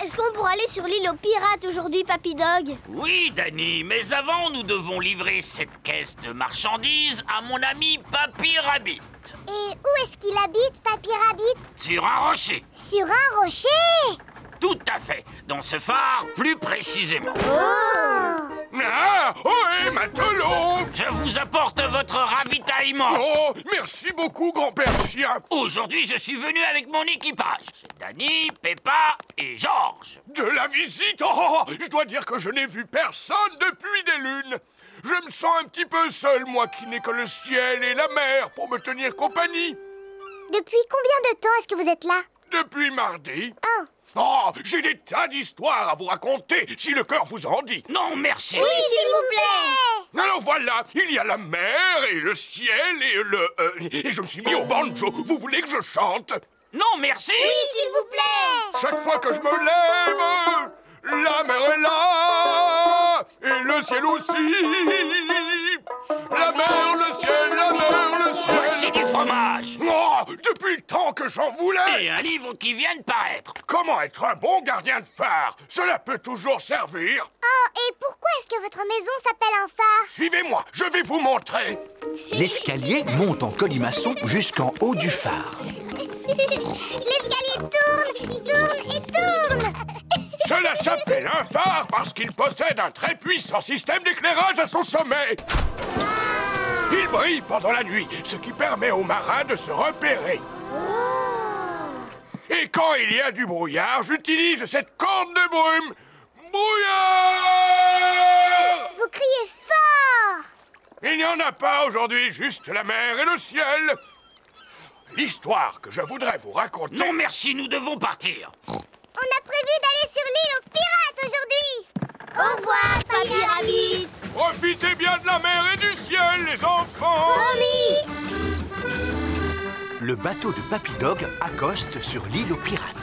Est-ce qu'on pourra aller sur l'île aux pirates aujourd'hui, Papy Dog? Oui, Danny, mais avant, nous devons livrer cette caisse de marchandises à mon ami Papy Rabbit. Et où est-ce qu'il habite, Papy Rabbit? Sur un rocher. Sur un rocher? Tout à fait. Dans ce phare, plus précisément. Oh! Ah, ohé, matelot! Je vous apporte votre ravitaillement. Oh, merci beaucoup, grand-père chien. Aujourd'hui, je suis venu avec mon équipage. Danny, Peppa et George. De la visite? Oh, je dois dire que je n'ai vu personne depuis des lunes. Je me sens un petit peu seul, moi qui n'ai que le ciel et la mer pour me tenir compagnie. Depuis combien de temps est-ce que vous êtes là? Depuis mardi. Oh! Oh, j'ai des tas d'histoires à vous raconter, si le cœur vous en dit. Non, merci. Oui, s'il vous plaît. Alors voilà, il y a la mer et le ciel et et je me suis mis au banjo. Vous voulez que je chante? Non, merci. Oui, s'il vous plaît. Chaque fois que je me lève, la mer est là et le ciel aussi. La mer, le ciel, la mer, le ciel. Voici du fromage. Oh, depuis le temps que j'en voulais. Et un livre qui vient de paraître. Comment être un bon gardien de phare? Cela peut toujours servir. Oh, et pourquoi est-ce que votre maison s'appelle un phare? Suivez-moi, je vais vous montrer. L'escalier monte en colimaçon jusqu'en haut du phare. L'escalier tourne, tourne et tourne. Cela s'appelle un phare parce qu'il possède un très puissant système d'éclairage à son sommet. Il brille pendant la nuit, ce qui permet aux marins de se repérer. Et quand il y a du brouillard, j'utilise cette corne de brume. Brouillard! Vous criez fort! Il n'y en a pas aujourd'hui, juste la mer et le ciel. L'histoire que je voudrais vous raconter... Non, merci, nous devons partir. On a prévu d'aller sur l'île aux pirates aujourd'hui. Au revoir, Papy Rabbit. Profitez bien de la mer et du ciel, les enfants. Promis. Le bateau de Papy Dog accoste sur l'île aux pirates.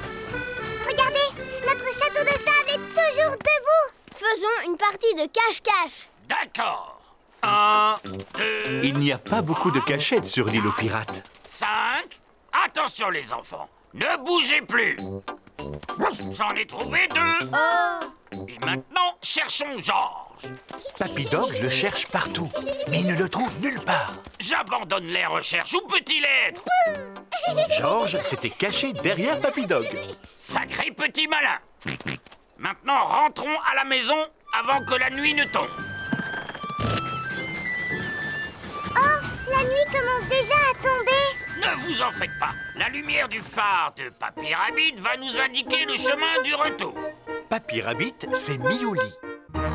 Regardez, notre château de sable est toujours debout. Faisons une partie de cache-cache. D'accord. 1, 2... Il n'y a pas beaucoup de cachettes sur l'île aux pirates. 5. Attention, les enfants. Ne bougez plus. J'en ai trouvé 2. Et maintenant, cherchons George. Papy Dog le cherche partout, mais il ne le trouve nulle part. J'abandonne les recherches. Où peut-il être? George s'était caché derrière Papy Dog. Sacré petit malin. Maintenant, rentrons à la maison avant que la nuit ne tombe. Oh, la nuit commence déjà à tomber. Ne vous en faites pas. La lumière du phare de Papy Rabbit va nous indiquer le chemin du retour. Papy Rabbit s'est mis au lit.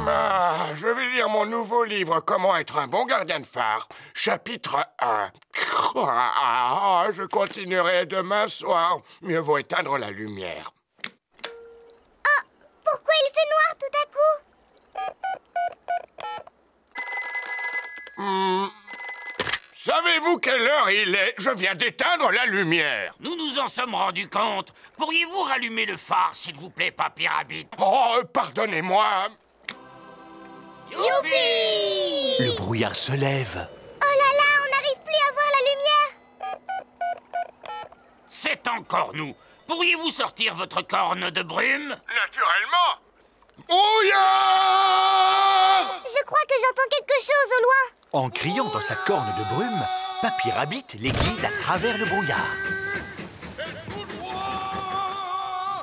Ah, je vais lire mon nouveau livre « Comment être un bon gardien de phare », chapitre 1. Ah, je continuerai demain soir. Mieux vaut éteindre la lumière. Oh, pourquoi il fait noir tout à coup? Savez-vous quelle heure il est? Je viens d'éteindre la lumière. Nous nous en sommes rendus compte. Pourriez-vous rallumer le phare, s'il vous plaît, Papy Rabbit? Oh, pardonnez-moi. Youpi! Le brouillard se lève. Oh là là, on n'arrive plus à voir la lumière. C'est encore nous. Pourriez-vous sortir votre corne de brume? Naturellement. Brouillard! Je crois que j'entends quelque chose au loin. En criant dans sa corne de brume, Papy Rabbit les guide à travers le brouillard.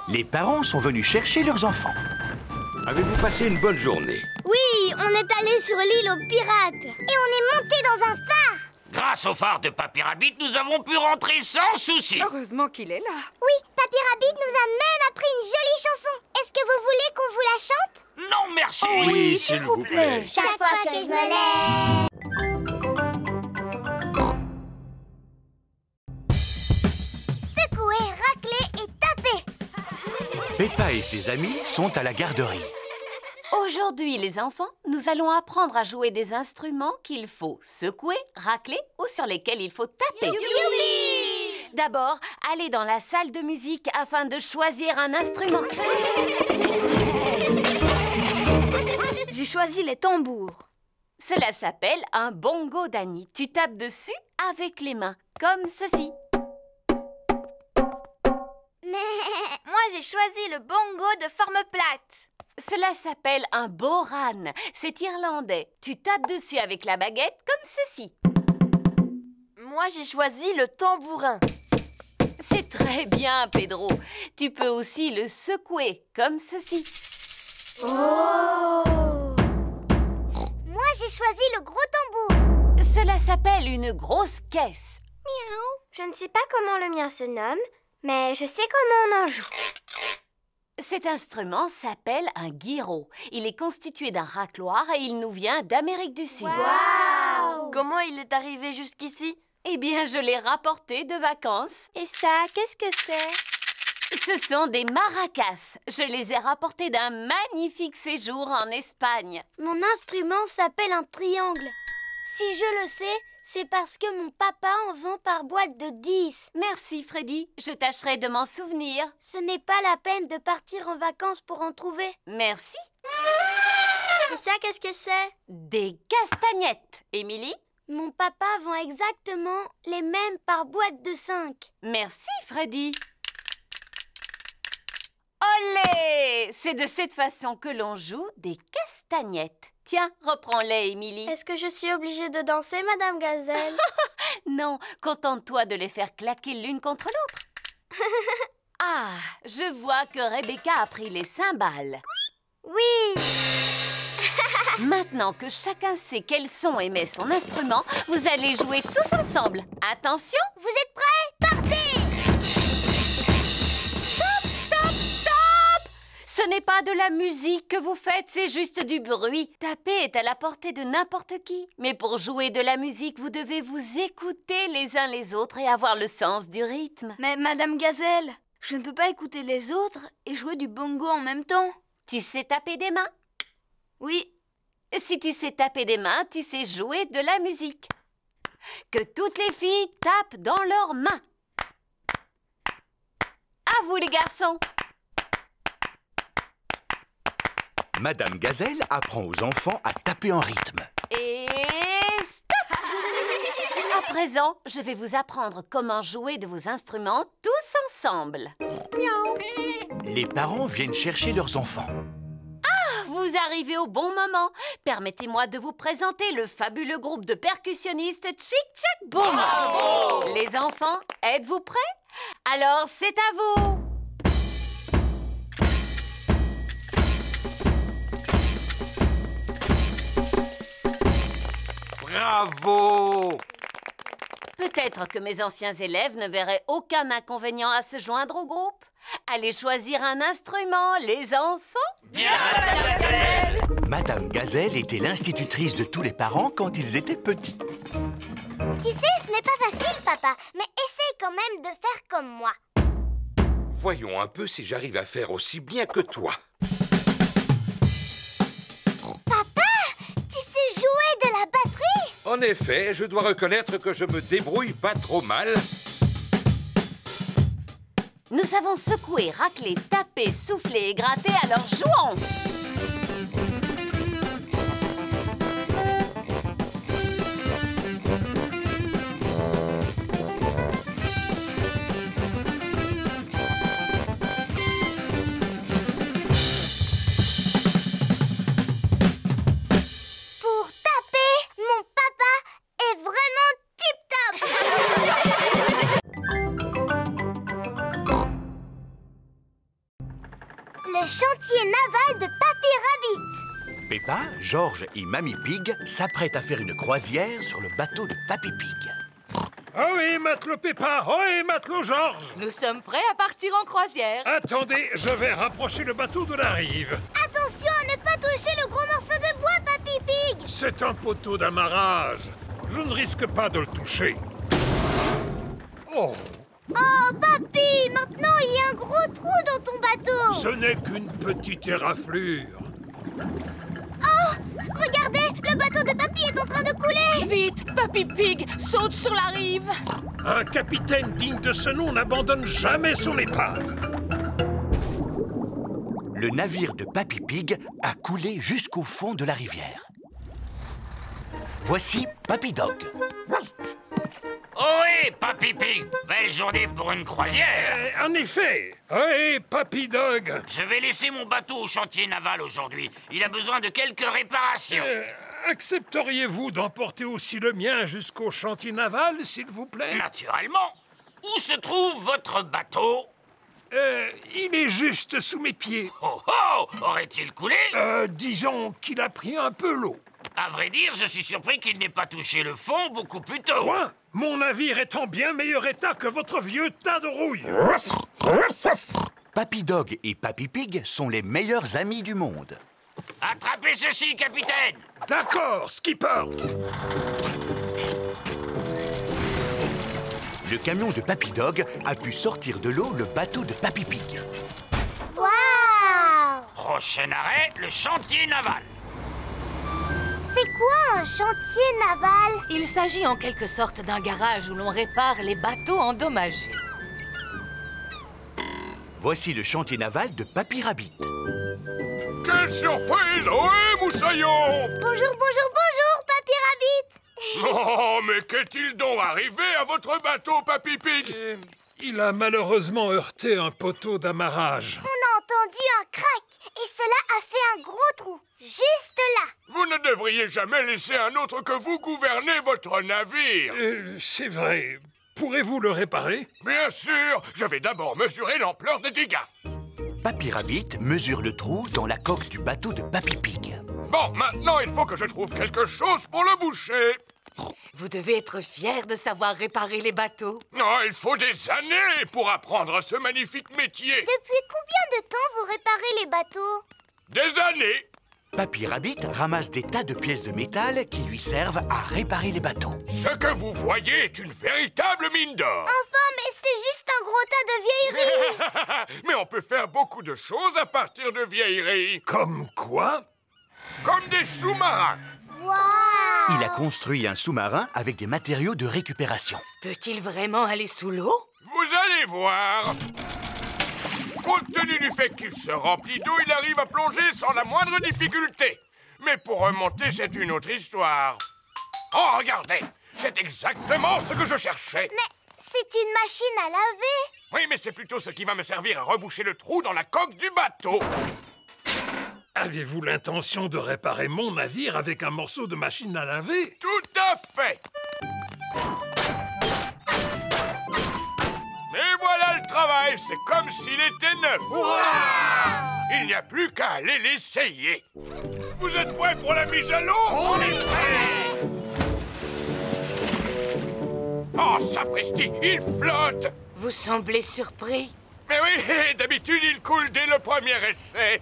Les parents sont venus chercher leurs enfants. Avez-vous passé une bonne journée? Oui, on est allé sur l'île aux pirates. Et on est monté dans un phare. Grâce au phare de Papy Rabbit, nous avons pu rentrer sans souci. Heureusement qu'il est là. Oui, Papy Rabbit nous a même appris une jolie chanson. Est-ce que vous voulez qu'on vous la chante? Non, merci. Oui, s'il vous plaît. Chaque fois que je me lève. Secouer, racler et taper. Peppa et ses amis sont à la garderie. Aujourd'hui, les enfants, nous allons apprendre à jouer des instruments qu'il faut secouer, racler ou sur lesquels il faut taper. Youpi! D'abord, allez dans la salle de musique afin de choisir un instrument. J'ai choisi les tambours. Cela s'appelle un bongo d'Annie. Tu tapes dessus avec les mains, comme ceci. Moi, j'ai choisi le bongo de forme plate. Cela s'appelle un boran. C'est irlandais. Tu tapes dessus avec la baguette comme ceci. Moi, j'ai choisi le tambourin. C'est très bien, Pedro. Tu peux aussi le secouer comme ceci. Oh! Moi, j'ai choisi le gros tambour. Cela s'appelle une grosse caisse. Miaou. Je ne sais pas comment le mien se nomme, mais je sais comment on en joue. Cet instrument s'appelle un guiro. Il est constitué d'un racloir et il nous vient d'Amérique du Sud. Wow! Comment il est arrivé jusqu'ici? Eh bien, je l'ai rapporté de vacances. Et ça, qu'est-ce que c'est? Ce sont des maracas. Je les ai rapportés d'un magnifique séjour en Espagne. Mon instrument s'appelle un triangle. Si je le sais, c'est parce que mon papa en vend par boîte de 10. Merci, Freddy. Je tâcherai de m'en souvenir. Ce n'est pas la peine de partir en vacances pour en trouver. Merci. Et ça, qu'est-ce que c'est? Des castagnettes. Émilie? Mon papa vend exactement les mêmes par boîte de 5. Merci, Freddy. Olé! C'est de cette façon que l'on joue des castagnettes. Tiens, reprends-les, Émilie. Est-ce que je suis obligée de danser, Madame Gazelle? Non, contente-toi de les faire claquer l'une contre l'autre. Ah, je vois que Rebecca a pris les cymbales. Oui! Maintenant que chacun sait quel son émet son instrument, vous allez jouer tous ensemble. Attention! Vous êtes prêts? Partez! Stop, stop, stop! Ce n'est pas de la musique que vous faites, c'est juste du bruit. Taper est à la portée de n'importe qui. Mais pour jouer de la musique, vous devez vous écouter les uns les autres et avoir le sens du rythme. Mais Madame Gazelle, je ne peux pas écouter les autres et jouer du bongo en même temps. Tu sais taper des mains? Oui. Si tu sais taper des mains, tu sais jouer de la musique. Que toutes les filles tapent dans leurs mains. À vous les garçons. Madame Gazelle apprend aux enfants à taper en rythme. Et stop! À présent, je vais vous apprendre comment jouer de vos instruments tous ensemble. Miaou. Les parents viennent chercher leurs enfants. Vous arrivez au bon moment. Permettez-moi de vous présenter le fabuleux groupe de percussionnistes Chic Chac Boom. Bravo! Les enfants, êtes-vous prêts? Alors, c'est à vous. Bravo! Peut-être que mes anciens élèves ne verraient aucun inconvénient à se joindre au groupe. Allez choisir un instrument, les enfants. Bien, Madame Gazelle! Madame Gazelle était l'institutrice de tous les parents quand ils étaient petits. Tu sais, ce n'est pas facile, papa, mais essaye quand même de faire comme moi. Voyons un peu si j'arrive à faire aussi bien que toi. Papa, tu sais jouer de la batterie? En effet, je dois reconnaître que je me débrouille pas trop mal. Nous savons secouer, racler, taper, souffler et gratter, alors jouons! chantier naval de Papy Rabbit. Peppa, George et Mamie Pig s'apprêtent à faire une croisière sur le bateau de Papy Pig. Ohé, matelot Peppa! Ohé, matelot George! Nous sommes prêts à partir en croisière. Attendez, je vais rapprocher le bateau de la rive. Attention à ne pas toucher le gros morceau de bois, Papy Pig. C'est un poteau d'amarrage. Je ne risque pas de le toucher. Oh! Oh, Papy, maintenant il y a un gros trou dans ton bateau. Ce n'est qu'une petite éraflure. Oh, regardez, le bateau de Papy est en train de couler. Vite, Papy Pig, saute sur la rive. Un capitaine digne de ce nom n'abandonne jamais son épave. Le navire de Papy Pig a coulé jusqu'au fond de la rivière. Voici Papy Dog. Ohé, Papy Pig! Belle journée pour une croisière! En effet! Ohé, Papy Dog! Je vais laisser mon bateau au chantier naval aujourd'hui. Il a besoin de quelques réparations. Accepteriez-vous d'emporter aussi le mien jusqu'au chantier naval, s'il vous plaît? Naturellement! Où se trouve votre bateau? Il est juste sous mes pieds. Oh oh! Aurait-il coulé? Disons qu'il a pris un peu l'eau. À vrai dire, je suis surpris qu'il n'ait pas touché le fond beaucoup plus tôt. Quoi? Mon navire est en bien meilleur état que votre vieux tas de rouille. Papy Dog et Papy Pig sont les meilleurs amis du monde. Attrapez ceci, capitaine! D'accord, skipper. Le camion de Papy Dog a pu sortir de l'eau le bateau de Papy Pig. Waouh! Prochain arrêt, le chantier naval. C'est quoi un chantier naval? Il s'agit en quelque sorte d'un garage où l'on répare les bateaux endommagés. Voici le chantier naval de Papy Rabbit. Quelle surprise! Ohé, moussaillon! Bonjour, bonjour, bonjour, Papy Rabbit. Oh, mais qu'est-il donc arrivé à votre bateau, Papy Pig? Il a malheureusement heurté un poteau d'amarrage. On a entendu un crack et cela a fait un gros trou, juste là. Vous ne devriez jamais laisser un autre que vous gouverner votre navire. C'est vrai. Pourrez-vous le réparer? Bien sûr. Je vais d'abord mesurer l'ampleur des dégâts. Papy Rabbit mesure le trou dans la coque du bateau de Papy Pig. Bon, maintenant, il faut que je trouve quelque chose pour le boucher. Vous devez être fier de savoir réparer les bateaux. Non, il faut des années pour apprendre ce magnifique métier. Depuis combien de temps vous réparez les bateaux? Des années. Papy Rabbit ramasse des tas de pièces de métal qui lui servent à réparer les bateaux. Ce que vous voyez est une véritable mine d'or. Enfin, mais c'est juste un gros tas de vieilleries. Mais on peut faire beaucoup de choses à partir de vieilleries. Comme quoi? Comme des sous-marins. Wow. Il a construit un sous-marin avec des matériaux de récupération. Peut-il vraiment aller sous l'eau? Vous allez voir. Compte tenu du fait qu'il se remplit d'eau, il arrive à plonger sans la moindre difficulté. Mais pour remonter, c'est une autre histoire. Oh, regardez, c'est exactement ce que je cherchais. Mais c'est une machine à laver. Oui, mais c'est plutôt ce qui va me servir à reboucher le trou dans la coque du bateau. Avez-vous l'intention de réparer mon navire avec un morceau de machine à laver? Tout à fait. Et voilà le travail, c'est comme s'il était neuf. Il n'y a plus qu'à aller l'essayer. Vous êtes prêts pour la mise à l'eau? On est prêts! Oh, sapristi, il flotte! Vous semblez surpris. Mais oui, d'habitude, il coule dès le premier essai.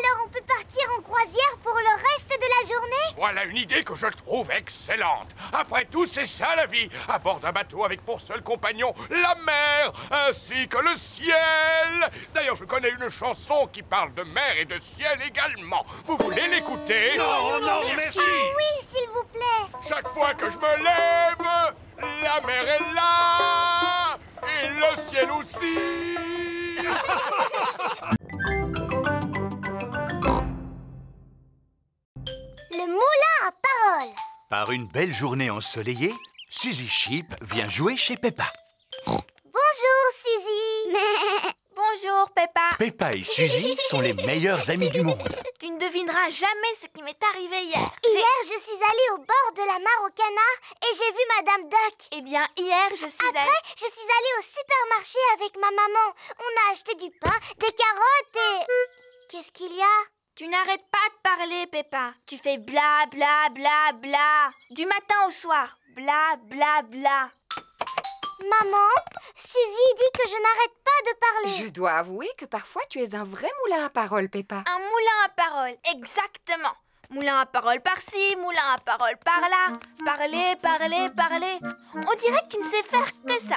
Alors on peut partir en croisière pour le reste de la journée? Voilà une idée que je trouve excellente. Après tout, c'est ça la vie. À bord d'un bateau avec pour seul compagnon la mer, ainsi que le ciel. D'ailleurs, je connais une chanson qui parle de mer et de ciel également. Vous voulez l'écouter? Non, non, merci. Oui, s'il vous plaît. Chaque fois que je me lève, la mer est là et le ciel aussi. Le moulin à paroles. Par une belle journée ensoleillée, Suzy Sheep vient jouer chez Peppa. Bonjour, Suzy. Bonjour, Peppa. Peppa et Suzy sont les meilleurs amis du monde. Tu ne devineras jamais ce qui m'est arrivé hier. Hier, je suis allée au bord de la mare au canard et j'ai vu Madame Duck. Eh bien, hier, je suis allée... Après, je suis allée au supermarché avec ma maman. On a acheté du pain, des carottes et... Qu'est-ce qu'il y a? Tu n'arrêtes pas de parler, Peppa. Tu fais bla bla bla bla. Du matin au soir. Bla bla bla. Maman, Suzy dit que je n'arrête pas de parler. Je dois avouer que parfois tu es un vrai moulin à paroles, Peppa. Un moulin à paroles, exactement. Moulin à paroles par-ci, moulin à paroles par-là. Parler, parler, parler. On dirait que tu ne sais faire que ça.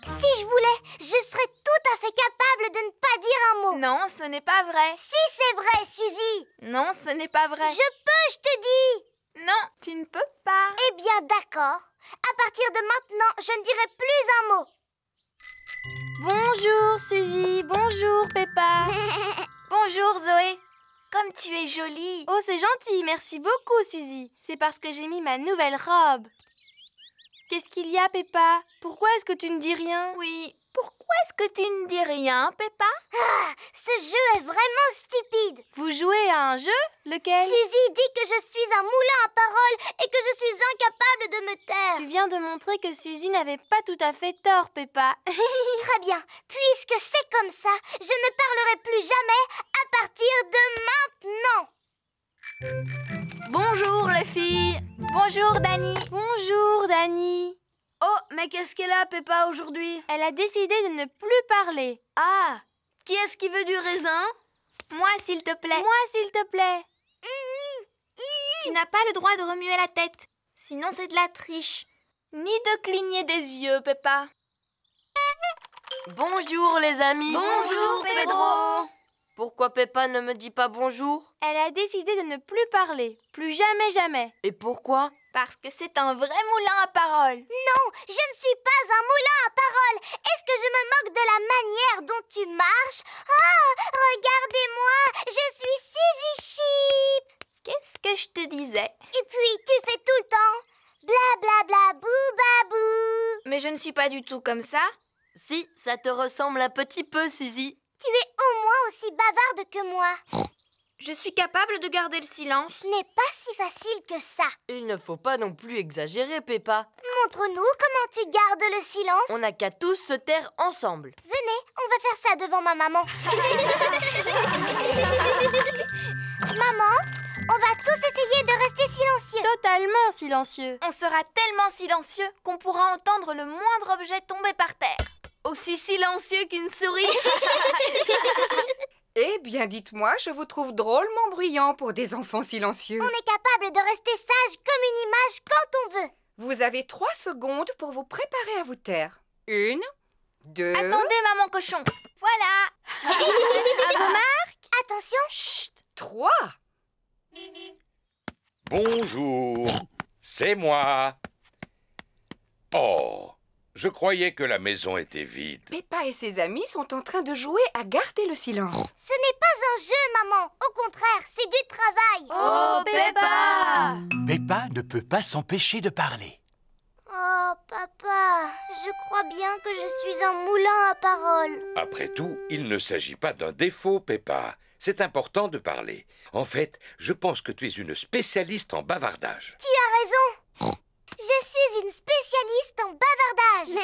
Si je voulais, je serais tout à fait capable de ne pas dire un mot. Non, ce n'est pas vrai. Si c'est vrai, Suzy. Non, ce n'est pas vrai. Je peux, je te dis. Non, tu ne peux pas. Eh bien, d'accord. À partir de maintenant, je ne dirai plus un mot. Bonjour, Suzy. Bonjour, Peppa. Bonjour, Zoé. Comme tu es jolie. Oh, c'est gentil. Merci beaucoup, Suzy. C'est parce que j'ai mis ma nouvelle robe. Qu'est-ce qu'il y a, Peppa? Pourquoi est-ce que tu ne dis rien? Oui, pourquoi est-ce que tu ne dis rien, Peppa? Ah, ce jeu est vraiment stupide. Vous jouez à un jeu? Lequel? Suzy dit que je suis un moulin à paroles et que je suis incapable de me taire. Tu viens de montrer que Suzy n'avait pas tout à fait tort, Peppa. Très bien. Puisque c'est comme ça, je ne parlerai plus jamais à partir de maintenant. Bonjour, les filles. Bonjour, Dani. Bonjour, Dani. Oh, mais qu'est-ce qu'elle a, Peppa, aujourd'hui? Elle a décidé de ne plus parler. Ah, qui est-ce qui veut du raisin? Moi, s'il te plaît. Moi, s'il te plaît. Tu n'as pas le droit de remuer la tête. Sinon, c'est de la triche. Ni de cligner des yeux, Peppa. Bonjour, les amis. Bonjour, Pedro. Pourquoi Peppa ne me dit pas bonjour? Elle a décidé de ne plus parler. Plus jamais, jamais. Et pourquoi? Parce que c'est un vrai moulin à paroles. Non, je ne suis pas un moulin à paroles. Est-ce que je me moque de la manière dont tu marches? Ah, regardez-moi, je suis Suzy Sheep. Qu'est-ce que je te disais? Et puis, tu fais tout le temps bla bla bla bou babou. Mais je ne suis pas du tout comme ça. Si, ça te ressemble un petit peu, Suzy. Tu es au moins aussi bavarde que moi. Je suis capable de garder le silence. Ce n'est pas si facile que ça. Il ne faut pas non plus exagérer, Peppa. Montre-nous comment tu gardes le silence. On n'a qu'à tous se taire ensemble. Venez, on va faire ça devant ma maman. Maman, on va tous essayer de rester silencieux. Totalement silencieux. On sera tellement silencieux qu'on pourra entendre le moindre objet tomber par terre. Aussi silencieux qu'une souris. Eh bien, dites-moi, je vous trouve drôlement bruyant pour des enfants silencieux. On est capable de rester sage comme une image quand on veut. Vous avez 3 secondes pour vous préparer à vous taire. 1, 2... Attendez, maman cochon. Voilà. À vos marques. Attention. Chut, 3. Bonjour, c'est moi. Oh, je croyais que la maison était vide. Peppa et ses amis sont en train de jouer à garder le silence. Ce n'est pas un jeu, maman. Au contraire, c'est du travail. Oh, Peppa! Peppa ne peut pas s'empêcher de parler. Oh, papa, je crois bien que je suis un moulin à paroles. Après tout, il ne s'agit pas d'un défaut, Peppa. C'est important de parler. En fait, je pense que tu es une spécialiste en bavardage. Tu as raison. Je suis une spécialiste en bavardage.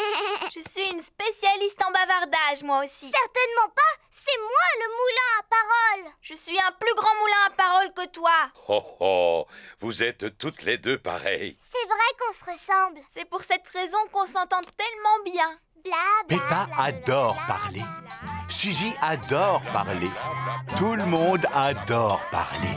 Je suis une spécialiste en bavardage, moi aussi. Certainement pas. C'est moi le moulin à paroles. Je suis un plus grand moulin à paroles que toi. Oh oh, vous êtes toutes les deux pareilles. C'est vrai qu'on se ressemble. C'est pour cette raison qu'on s'entend tellement bien. Bla, bla, Peppa bla, adore bla, parler. bla, bla. Suzy adore parler. Tout le monde adore parler.